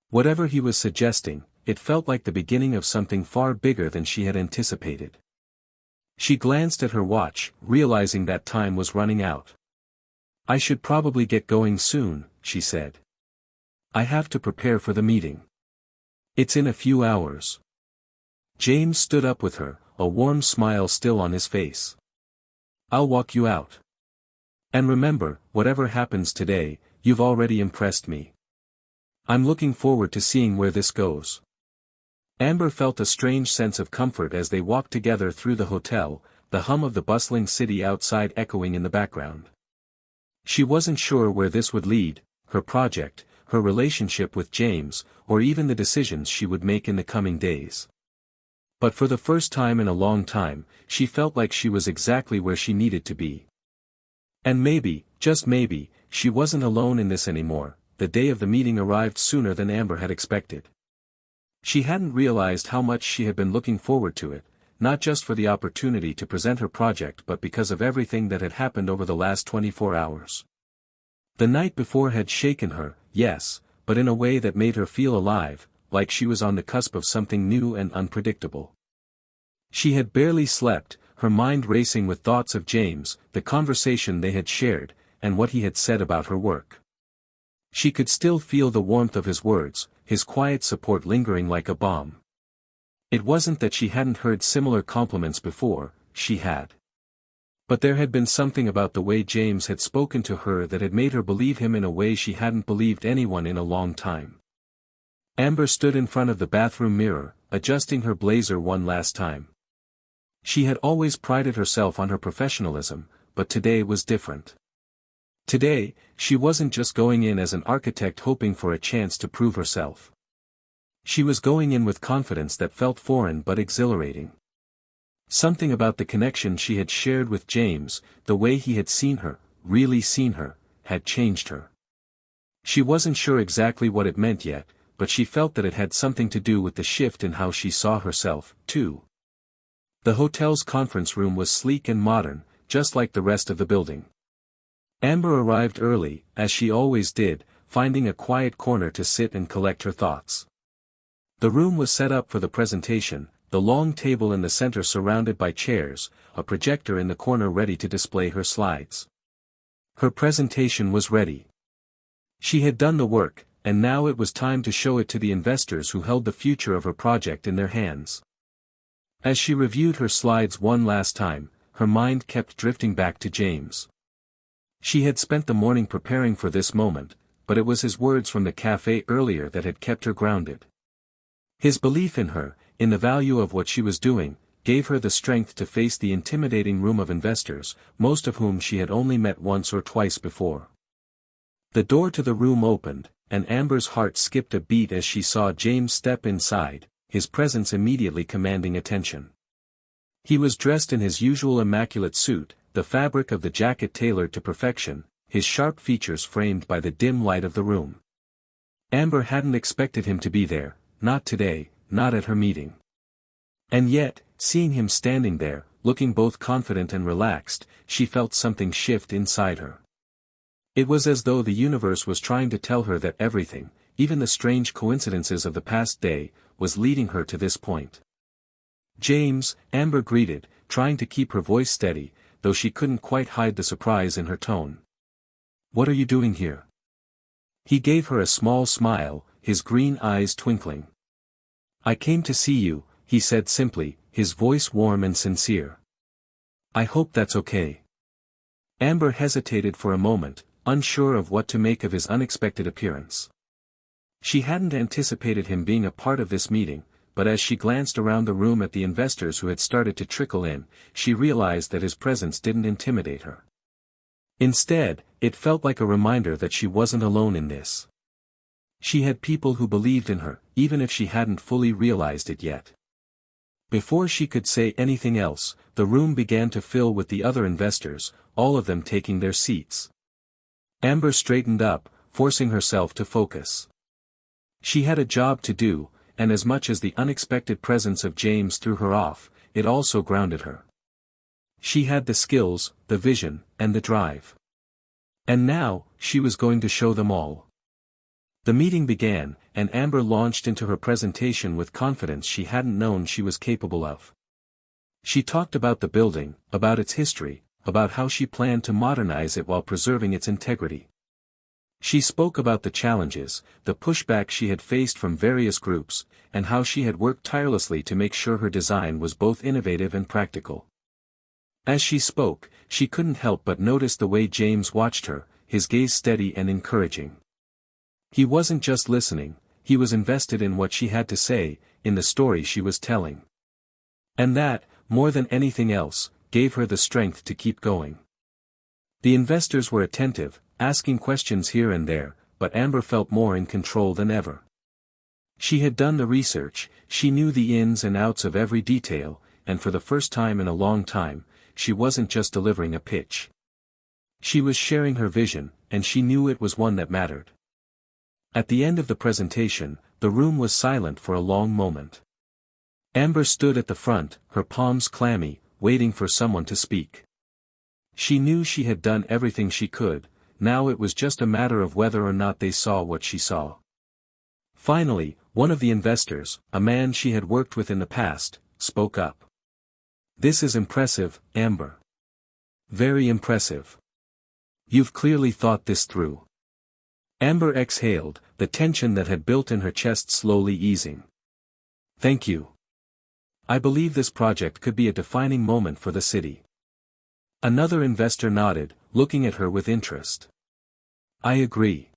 Whatever he was suggesting, it felt like the beginning of something far bigger than she had anticipated. She glanced at her watch, realizing that time was running out. "I should probably get going soon," she said. "I have to prepare for the meeting. It's in a few hours." James stood up with her, a warm smile still on his face. "I'll walk you out. And remember, whatever happens today, you've already impressed me. I'm looking forward to seeing where this goes." Amber felt a strange sense of comfort as they walked together through the hotel, the hum of the bustling city outside echoing in the background. She wasn't sure where this would lead, her project, her relationship with James, or even the decisions she would make in the coming days. But for the first time in a long time, she felt like she was exactly where she needed to be. And maybe, just maybe, she wasn't alone in this anymore. The day of the meeting arrived sooner than Amber had expected. She hadn't realized how much she had been looking forward to it, not just for the opportunity to present her project but because of everything that had happened over the last 24 hours. The night before had shaken her, yes, but in a way that made her feel alive, like she was on the cusp of something new and unpredictable. She had barely slept, her mind racing with thoughts of James, the conversation they had shared, and what he had said about her work. She could still feel the warmth of his words, his quiet support lingering like a balm. It wasn't that she hadn't heard similar compliments before, she had. But there had been something about the way James had spoken to her that had made her believe him in a way she hadn't believed anyone in a long time. Amber stood in front of the bathroom mirror, adjusting her blazer one last time. She had always prided herself on her professionalism, but today was different. Today, she wasn't just going in as an architect hoping for a chance to prove herself. She was going in with confidence that felt foreign but exhilarating. Something about the connection she had shared with James, the way he had seen her, really seen her, had changed her. She wasn't sure exactly what it meant yet, but she felt that it had something to do with the shift in how she saw herself, too. The hotel's conference room was sleek and modern, just like the rest of the building. Amber arrived early, as she always did, finding a quiet corner to sit and collect her thoughts. The room was set up for the presentation, the long table in the center surrounded by chairs, a projector in the corner ready to display her slides. Her presentation was ready. She had done the work, and now it was time to show it to the investors who held the future of her project in their hands. As she reviewed her slides one last time, her mind kept drifting back to James. She had spent the morning preparing for this moment, but it was his words from the cafe earlier that had kept her grounded. His belief in her, in the value of what she was doing, gave her the strength to face the intimidating room of investors, most of whom she had only met once or twice before. The door to the room opened, and Amber's heart skipped a beat as she saw James step inside, his presence immediately commanding attention. He was dressed in his usual immaculate suit, the fabric of the jacket tailored to perfection, his sharp features framed by the dim light of the room. Amber hadn't expected him to be there, not today, not at her meeting. And yet, seeing him standing there, looking both confident and relaxed, she felt something shift inside her. It was as though the universe was trying to tell her that everything, even the strange coincidences of the past day, was leading her to this point. "James," Amber greeted, trying to keep her voice steady, though she couldn't quite hide the surprise in her tone. "What are you doing here?" He gave her a small smile, his green eyes twinkling. "I came to see you," he said simply, his voice warm and sincere. "I hope that's okay." Amber hesitated for a moment, unsure of what to make of his unexpected appearance. She hadn't anticipated him being a part of this meeting, but as she glanced around the room at the investors who had started to trickle in, she realized that his presence didn't intimidate her. Instead, it felt like a reminder that she wasn't alone in this. She had people who believed in her, even if she hadn't fully realized it yet. Before she could say anything else, the room began to fill with the other investors, all of them taking their seats. Amber straightened up, forcing herself to focus. She had a job to do, and as much as the unexpected presence of James threw her off, it also grounded her. She had the skills, the vision, and the drive. And now, she was going to show them all. The meeting began, and Amber launched into her presentation with confidence she hadn't known she was capable of. She talked about the building, about its history, about how she planned to modernize it while preserving its integrity. She spoke about the challenges, the pushback she had faced from various groups, and how she had worked tirelessly to make sure her design was both innovative and practical. As she spoke, she couldn't help but notice the way James watched her, his gaze steady and encouraging. He wasn't just listening, he was invested in what she had to say, in the story she was telling. And that, more than anything else, gave her the strength to keep going. The investors were attentive, asking questions here and there, but Amber felt more in control than ever. She had done the research, she knew the ins and outs of every detail, and for the first time in a long time, she wasn't just delivering a pitch. She was sharing her vision, and she knew it was one that mattered. At the end of the presentation, the room was silent for a long moment. Amber stood at the front, her palms clammy, waiting for someone to speak. She knew she had done everything she could, now it was just a matter of whether or not they saw what she saw. Finally, one of the investors, a man she had worked with in the past, spoke up. "This is impressive, Amber. Very impressive. You've clearly thought this through." Amber exhaled, the tension that had built in her chest slowly easing. "Thank you. I believe this project could be a defining moment for the city." Another investor nodded, looking at her with interest. "I agree.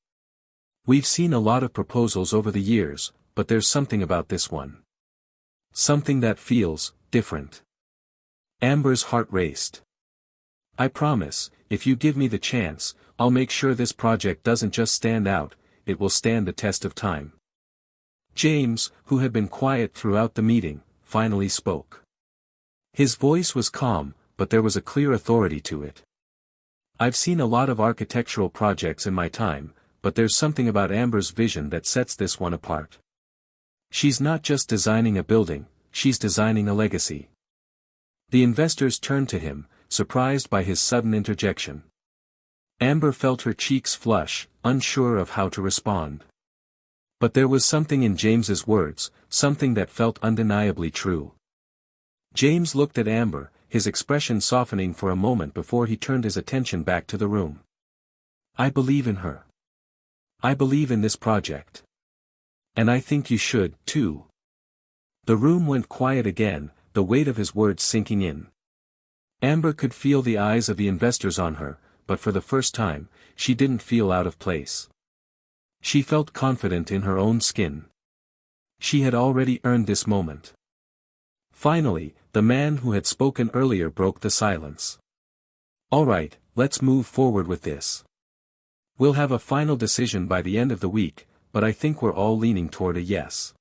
We've seen a lot of proposals over the years, but there's something about this one. Something that feels different." Amber's heart raced. "I promise, if you give me the chance, I'll make sure this project doesn't just stand out, it will stand the test of time." James, who had been quiet throughout the meeting, finally spoke. His voice was calm, but there was a clear authority to it. "I've seen a lot of architectural projects in my time, but there's something about Amber's vision that sets this one apart. She's not just designing a building, she's designing a legacy." The investors turned to him, surprised by his sudden interjection. Amber felt her cheeks flush, unsure of how to respond. But there was something in James's words, something that felt undeniably true. James looked at Amber, his expression softening for a moment before he turned his attention back to the room. "I believe in her. I believe in this project. And I think you should, too." The room went quiet again, the weight of his words sinking in. Amber could feel the eyes of the investors on her, but for the first time, she didn't feel out of place. She felt confident in her own skin. She had already earned this moment. Finally, the man who had spoken earlier broke the silence. "All right, let's move forward with this. We'll have a final decision by the end of the week, but I think we're all leaning toward a yes."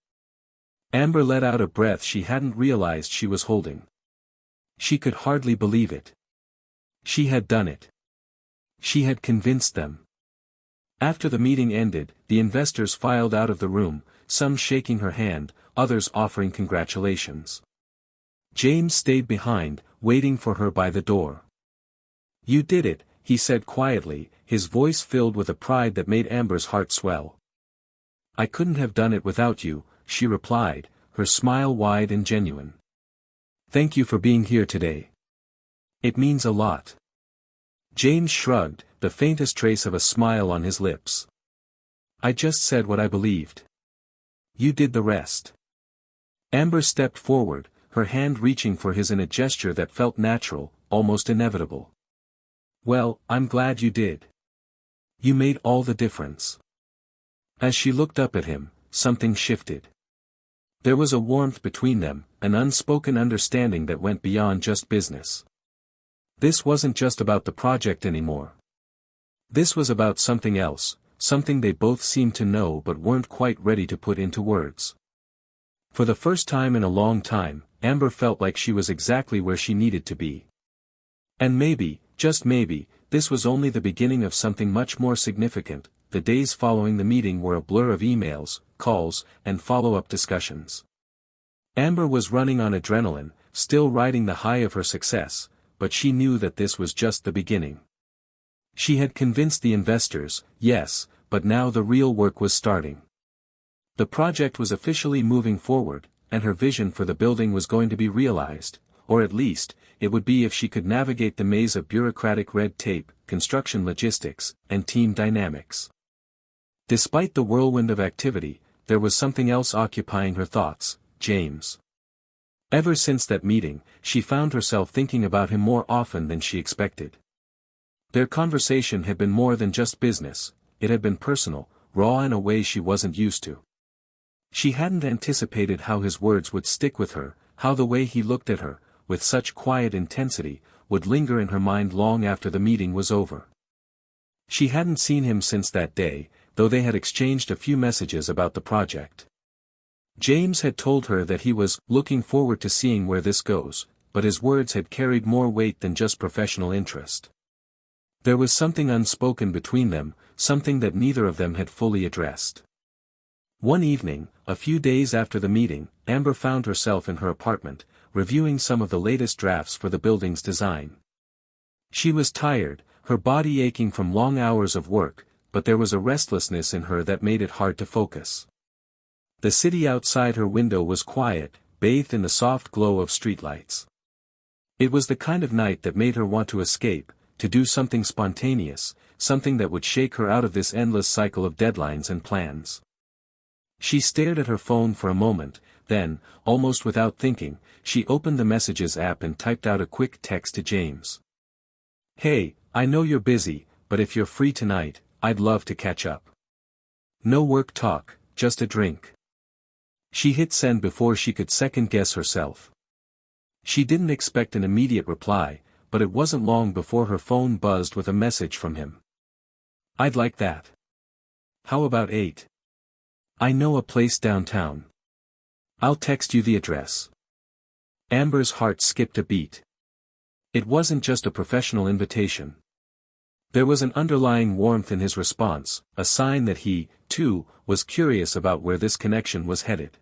Amber let out a breath she hadn't realized she was holding. She could hardly believe it. She had done it. She had convinced them. After the meeting ended, the investors filed out of the room, some shaking her hand, others offering congratulations. James stayed behind, waiting for her by the door. "You did it," he said quietly, his voice filled with a pride that made Amber's heart swell. "I couldn't have done it without you," she replied, her smile wide and genuine. "Thank you for being here today. It means a lot." James shrugged, the faintest trace of a smile on his lips. "I just said what I believed. You did the rest." Amber stepped forward, her hand reaching for his in a gesture that felt natural, almost inevitable. "Well, I'm glad you did. You made all the difference." As she looked up at him, something shifted. There was a warmth between them, an unspoken understanding that went beyond just business. This wasn't just about the project anymore. This was about something else, something they both seemed to know but weren't quite ready to put into words. For the first time in a long time, Amber felt like she was exactly where she needed to be. And maybe, just maybe, this was only the beginning of something much more significant. The days following the meeting were a blur of emails, calls, and follow-up discussions. Amber was running on adrenaline, still riding the high of her success, but she knew that this was just the beginning. She had convinced the investors, yes, but now the real work was starting. The project was officially moving forward, and her vision for the building was going to be realized, or at least, it would be if she could navigate the maze of bureaucratic red tape, construction logistics, and team dynamics. Despite the whirlwind of activity, there was something else occupying her thoughts: James. Ever since that meeting, she found herself thinking about him more often than she expected. Their conversation had been more than just business, it had been personal, raw in a way she wasn't used to. She hadn't anticipated how his words would stick with her, how the way he looked at her, with such quiet intensity, would linger in her mind long after the meeting was over. She hadn't seen him since that day, though they had exchanged a few messages about the project. James had told her that he was looking forward to seeing where this goes, but his words had carried more weight than just professional interest. There was something unspoken between them, something that neither of them had fully addressed. One evening, a few days after the meeting, Amber found herself in her apartment, reviewing some of the latest drafts for the building's design. She was tired, her body aching from long hours of work, but there was a restlessness in her that made it hard to focus. The city outside her window was quiet, bathed in the soft glow of streetlights. It was the kind of night that made her want to escape, to do something spontaneous, something that would shake her out of this endless cycle of deadlines and plans. She stared at her phone for a moment, then, almost without thinking, she opened the Messages app and typed out a quick text to James. "Hey, I know you're busy, but if you're free tonight, I'd love to catch up. No work talk, just a drink." She hit send before she could second-guess herself. She didn't expect an immediate reply, but it wasn't long before her phone buzzed with a message from him. "I'd like that. How about 8? I know a place downtown. I'll text you the address." Amber's heart skipped a beat. It wasn't just a professional invitation. There was an underlying warmth in his response, a sign that he, too, was curious about where this connection was headed.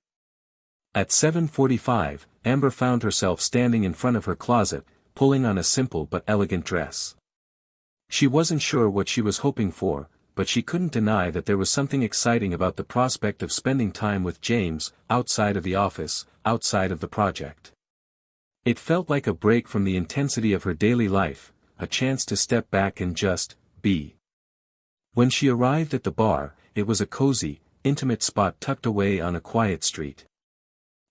At 7:45, Amber found herself standing in front of her closet, pulling on a simple but elegant dress. She wasn't sure what she was hoping for, but she couldn't deny that there was something exciting about the prospect of spending time with James, outside of the office, outside of the project. It felt like a break from the intensity of her daily life, a chance to step back and just be. When she arrived at the bar, it was a cozy, intimate spot tucked away on a quiet street.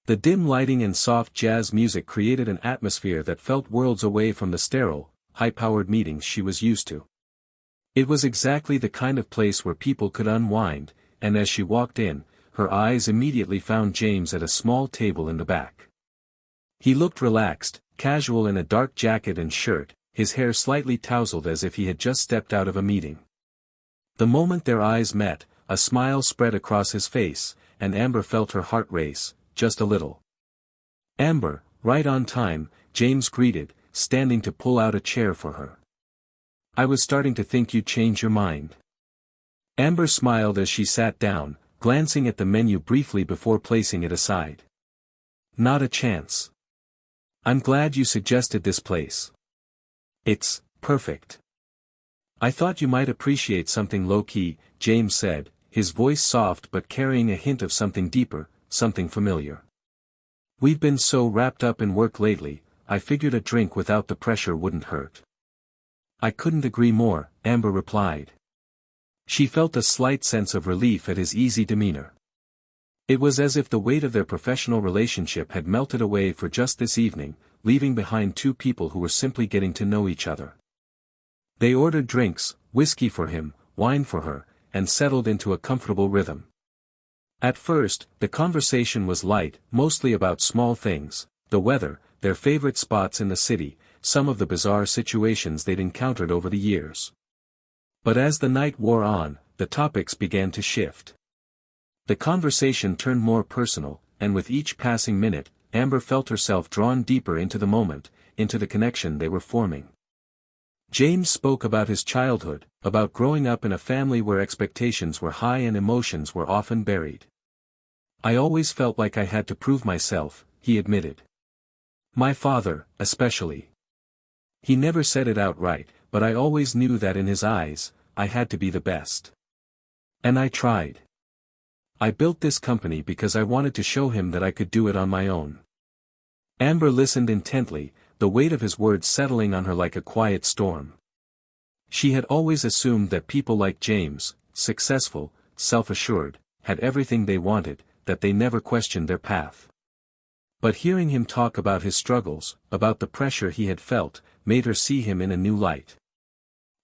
The dim lighting and soft jazz music created an atmosphere that felt worlds away from the sterile, high-powered meetings she was used to. It was exactly the kind of place where people could unwind, and as she walked in, her eyes immediately found James at a small table in the back. He looked relaxed, casual in a dark jacket and shirt, his hair slightly tousled as if he had just stepped out of a meeting. The moment their eyes met, a smile spread across his face, and Amber felt her heart race, just a little. "Amber, right on time," James greeted, standing to pull out a chair for her. "I was starting to think you'd change your mind." Amber smiled as she sat down, glancing at the menu briefly before placing it aside. "Not a chance. I'm glad you suggested this place. It's perfect." "I thought you might appreciate something low-key," James said, his voice soft but carrying a hint of something deeper, something familiar. "We've been so wrapped up in work lately, I figured a drink without the pressure wouldn't hurt." "I couldn't agree more," Amber replied. She felt a slight sense of relief at his easy demeanor. It was as if the weight of their professional relationship had melted away for just this evening, leaving behind two people who were simply getting to know each other. They ordered drinks, whiskey for him, wine for her, and settled into a comfortable rhythm. At first, the conversation was light, mostly about small things, the weather, their favorite spots in the city, some of the bizarre situations they'd encountered over the years. But as the night wore on, the topics began to shift. The conversation turned more personal, and with each passing minute, Amber felt herself drawn deeper into the moment, into the connection they were forming. James spoke about his childhood, about growing up in a family where expectations were high and emotions were often buried. "I always felt like I had to prove myself," he admitted. "My father, especially. He never said it outright, but I always knew that in his eyes, I had to be the best. And I tried. I built this company because I wanted to show him that I could do it on my own." Amber listened intently, the weight of his words settling on her like a quiet storm. She had always assumed that people like James, successful, self-assured, had everything they wanted, that they never questioned their path. But hearing him talk about his struggles, about the pressure he had felt, made her see him in a new light.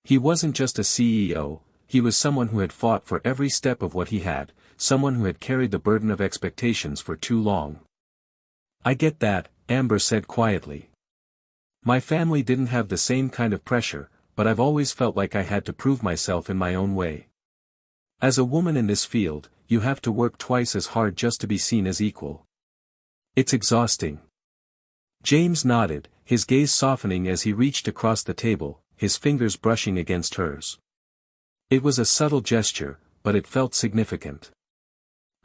He wasn't just a CEO, he was someone who had fought for every step of what he had, someone who had carried the burden of expectations for too long. "I get that," Amber said quietly. "My family didn't have the same kind of pressure, but I've always felt like I had to prove myself in my own way. As a woman in this field, you have to work twice as hard just to be seen as equal. It's exhausting." James nodded, his gaze softening as he reached across the table, his fingers brushing against hers. It was a subtle gesture, but it felt significant.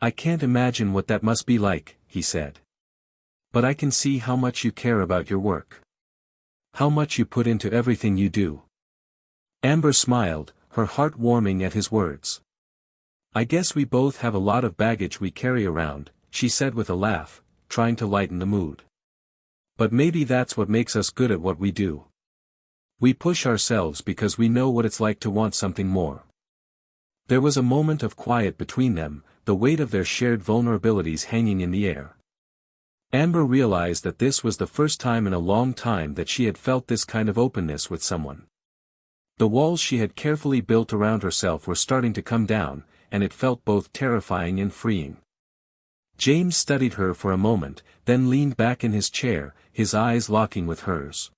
"I can't imagine what that must be like," he said. "But I can see how much you care about your work. How much you put into everything you do." Amber smiled, her heart warming at his words. "I guess we both have a lot of baggage we carry around," she said with a laugh, trying to lighten the mood. "But maybe that's what makes us good at what we do. We push ourselves because we know what it's like to want something more." There was a moment of quiet between them, the weight of their shared vulnerabilities hanging in the air. Amber realized that this was the first time in a long time that she had felt this kind of openness with someone. The walls she had carefully built around herself were starting to come down, and it felt both terrifying and freeing. James studied her for a moment, then leaned back in his chair, his eyes locking with hers.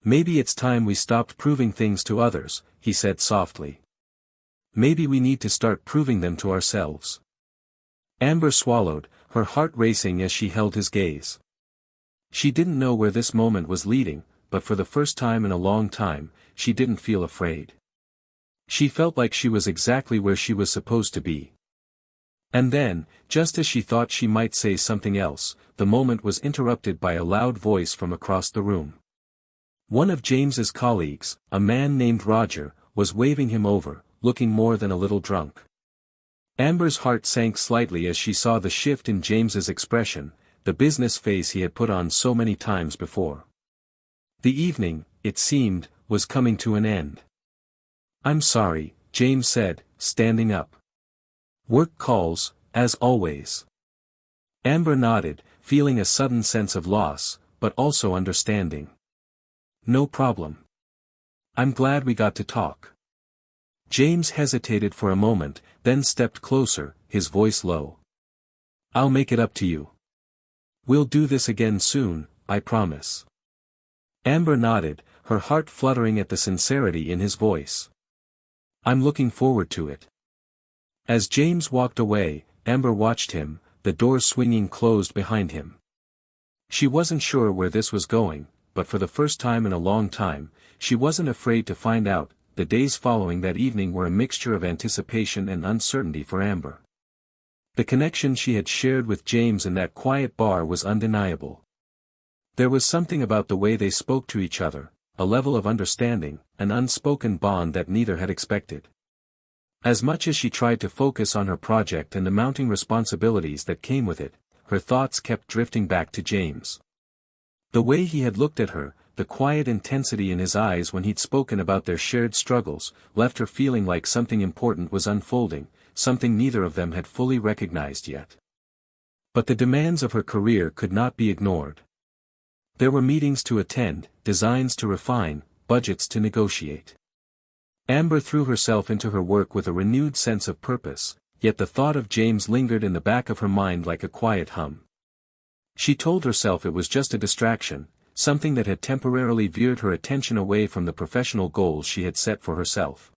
"Maybe it's time we stopped proving things to others," he said softly. "Maybe we need to start proving them to ourselves." Amber swallowed, her heart racing as she held his gaze. She didn't know where this moment was leading, but for the first time in a long time, she didn't feel afraid. She felt like she was exactly where she was supposed to be. And then, just as she thought she might say something else, the moment was interrupted by a loud voice from across the room. One of James's colleagues, a man named Roger, was waving him over, looking more than a little drunk. Amber's heart sank slightly as she saw the shift in James's expression, the business face he had put on so many times before. The evening, it seemed, was coming to an end. "I'm sorry," James said, standing up. "Work calls, as always." Amber nodded, feeling a sudden sense of loss, but also understanding. "No problem. I'm glad we got to talk." James hesitated for a moment, then stepped closer, his voice low. "I'll make it up to you. We'll do this again soon, I promise." Amber nodded, her heart fluttering at the sincerity in his voice. "I'm looking forward to it." As James walked away, Amber watched him, the door swinging closed behind him. She wasn't sure where this was going, but for the first time in a long time, she wasn't afraid to find out. The days following that evening were a mixture of anticipation and uncertainty for Amber. The connection she had shared with James in that quiet bar was undeniable. There was something about the way they spoke to each other, a level of understanding, an unspoken bond that neither had expected. As much as she tried to focus on her project and the mounting responsibilities that came with it, her thoughts kept drifting back to James. The way he had looked at her, the quiet intensity in his eyes when he'd spoken about their shared struggles, left her feeling like something important was unfolding, something neither of them had fully recognized yet. But the demands of her career could not be ignored. There were meetings to attend, designs to refine, budgets to negotiate. Amber threw herself into her work with a renewed sense of purpose, yet the thought of James lingered in the back of her mind like a quiet hum. She told herself it was just a distraction, something that had temporarily veered her attention away from the professional goals she had set for herself.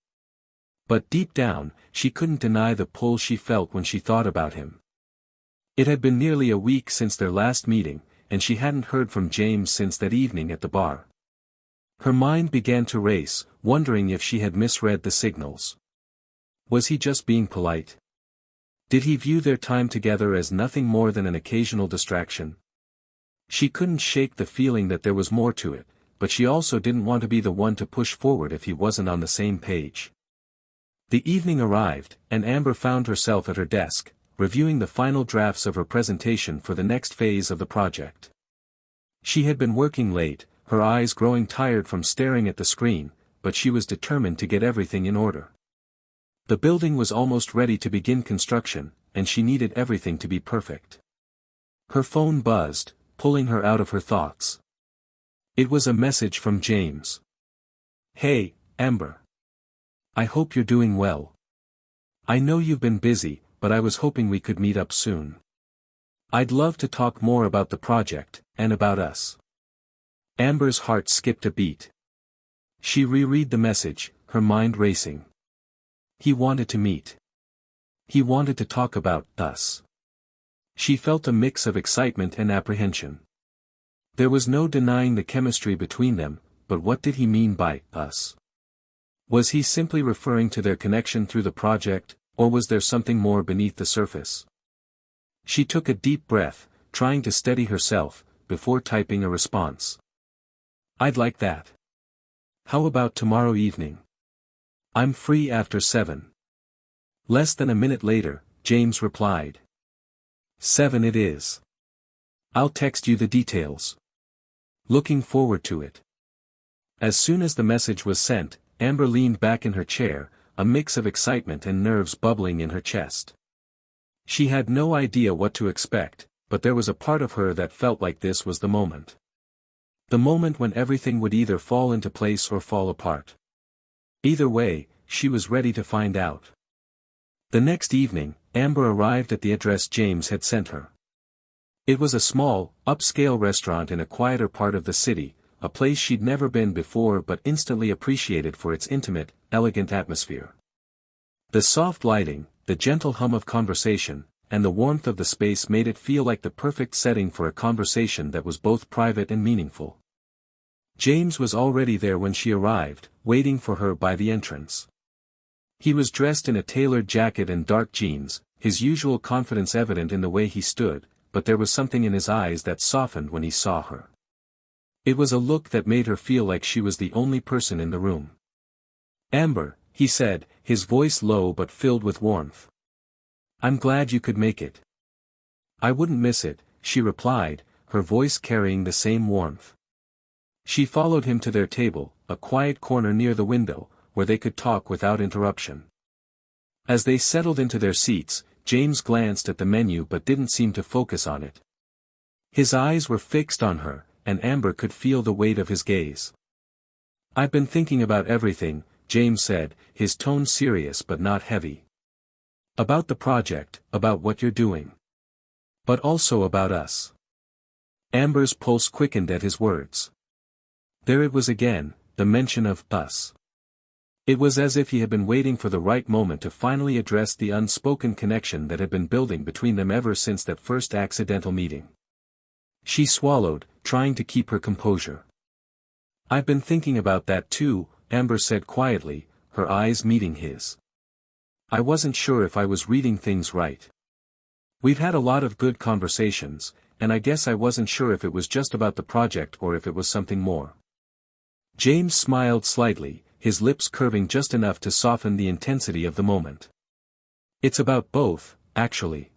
But deep down, she couldn't deny the pull she felt when she thought about him. It had been nearly a week since their last meeting, and she hadn't heard from James since that evening at the bar. Her mind began to race, wondering if she had misread the signals. Was he just being polite? Did he view their time together as nothing more than an occasional distraction? She couldn't shake the feeling that there was more to it, but she also didn't want to be the one to push forward if he wasn't on the same page. The evening arrived, and Amber found herself at her desk, reviewing the final drafts of her presentation for the next phase of the project. She had been working late, her eyes growing tired from staring at the screen, but she was determined to get everything in order. The building was almost ready to begin construction, and she needed everything to be perfect. Her phone buzzed, pulling her out of her thoughts. It was a message from James. "Hey, Amber. I hope you're doing well. I know you've been busy, but I was hoping we could meet up soon. I'd love to talk more about the project, and about us." Amber's heart skipped a beat. She reread the message, her mind racing. He wanted to meet. He wanted to talk about us. She felt a mix of excitement and apprehension. There was no denying the chemistry between them, but what did he mean by us? Was he simply referring to their connection through the project, or was there something more beneath the surface? She took a deep breath, trying to steady herself, before typing a response. "I'd like that. How about tomorrow evening? I'm free after 7. Less than a minute later, James replied. 7 it is. I'll text you the details. Looking forward to it." As soon as the message was sent, Amber leaned back in her chair, a mix of excitement and nerves bubbling in her chest. She had no idea what to expect, but there was a part of her that felt like this was the moment. The moment when everything would either fall into place or fall apart. Either way, she was ready to find out. The next evening, Amber arrived at the address James had sent her. It was a small, upscale restaurant in a quieter part of the city, a place she'd never been before but instantly appreciated for its intimate, elegant atmosphere. The soft lighting, the gentle hum of conversation, and the warmth of the space made it feel like the perfect setting for a conversation that was both private and meaningful. James was already there when she arrived, waiting for her by the entrance. He was dressed in a tailored jacket and dark jeans, his usual confidence evident in the way he stood, but there was something in his eyes that softened when he saw her. It was a look that made her feel like she was the only person in the room. "Amber," he said, his voice low but filled with warmth. "I'm glad you could make it." "I wouldn't miss it," she replied, her voice carrying the same warmth. She followed him to their table, a quiet corner near the window, where they could talk without interruption. As they settled into their seats, James glanced at the menu but didn't seem to focus on it. His eyes were fixed on her, and Amber could feel the weight of his gaze. "I've been thinking about everything," James said, his tone serious but not heavy. About the project, about what you're doing. But also about us. Amber's pulse quickened at his words. There it was again, the mention of us. It was as if he had been waiting for the right moment to finally address the unspoken connection that had been building between them ever since that first accidental meeting. She swallowed, trying to keep her composure. I've been thinking about that too, Amber said quietly, her eyes meeting his. I wasn't sure if I was reading things right. We've had a lot of good conversations, and I guess I wasn't sure if it was just about the project or if it was something more. James smiled slightly, his lips curving just enough to soften the intensity of the moment. It's about both, actually.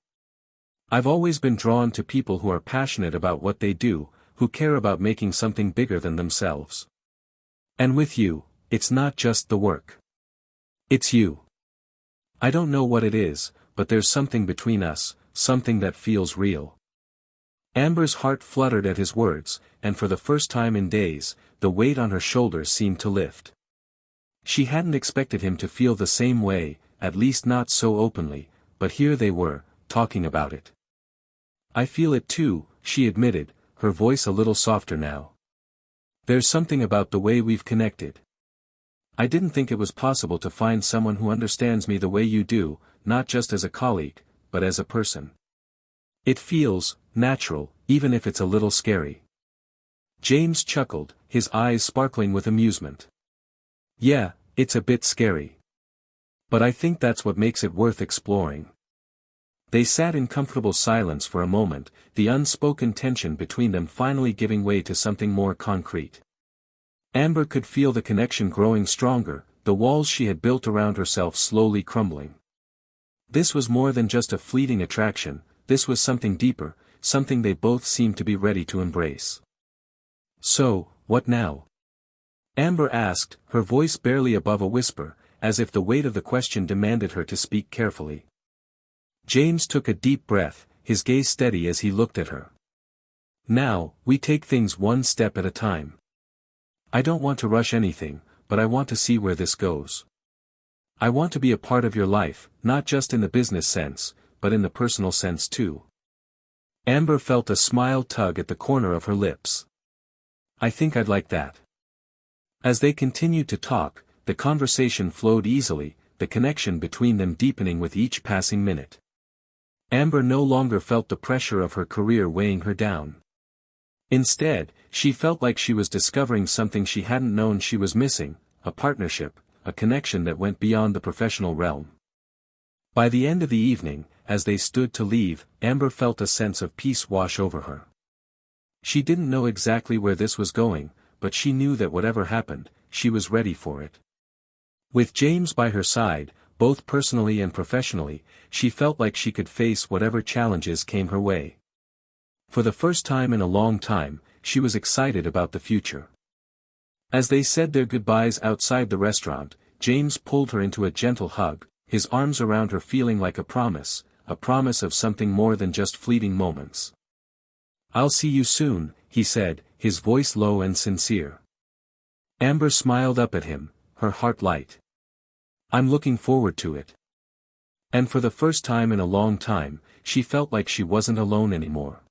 I've always been drawn to people who are passionate about what they do, who care about making something bigger than themselves. And with you, it's not just the work. It's you. I don't know what it is, but there's something between us, something that feels real. Amber's heart fluttered at his words, and for the first time in days, the weight on her shoulders seemed to lift. She hadn't expected him to feel the same way, at least not so openly, but here they were, talking about it. I feel it too, she admitted, her voice a little softer now. There's something about the way we've connected. I didn't think it was possible to find someone who understands me the way you do, not just as a colleague, but as a person. It feels natural, even if it's a little scary. James chuckled, his eyes sparkling with amusement. Yeah, it's a bit scary. But I think that's what makes it worth exploring. They sat in comfortable silence for a moment, the unspoken tension between them finally giving way to something more concrete. Amber could feel the connection growing stronger, the walls she had built around herself slowly crumbling. This was more than just a fleeting attraction, this was something deeper, something they both seemed to be ready to embrace. So, what now? Amber asked, her voice barely above a whisper, as if the weight of the question demanded her to speak carefully. James took a deep breath, his gaze steady as he looked at her. Now, we take things one step at a time. I don't want to rush anything, but I want to see where this goes. I want to be a part of your life, not just in the business sense, but in the personal sense too. Amber felt a smile tug at the corner of her lips. I think I'd like that. As they continued to talk, the conversation flowed easily, the connection between them deepening with each passing minute. Amber no longer felt the pressure of her career weighing her down. Instead, she felt like she was discovering something she hadn't known she was missing, a partnership, a connection that went beyond the professional realm. By the end of the evening, as they stood to leave, Amber felt a sense of peace wash over her. She didn't know exactly where this was going, but she knew that whatever happened, she was ready for it. With James by her side, both personally and professionally, she felt like she could face whatever challenges came her way. For the first time in a long time, she was excited about the future. As they said their goodbyes outside the restaurant, James pulled her into a gentle hug, his arms around her feeling like a promise of something more than just fleeting moments. I'll see you soon, he said, his voice low and sincere. Amber smiled up at him, her heart light. I'm looking forward to it. And for the first time in a long time, she felt like she wasn't alone anymore.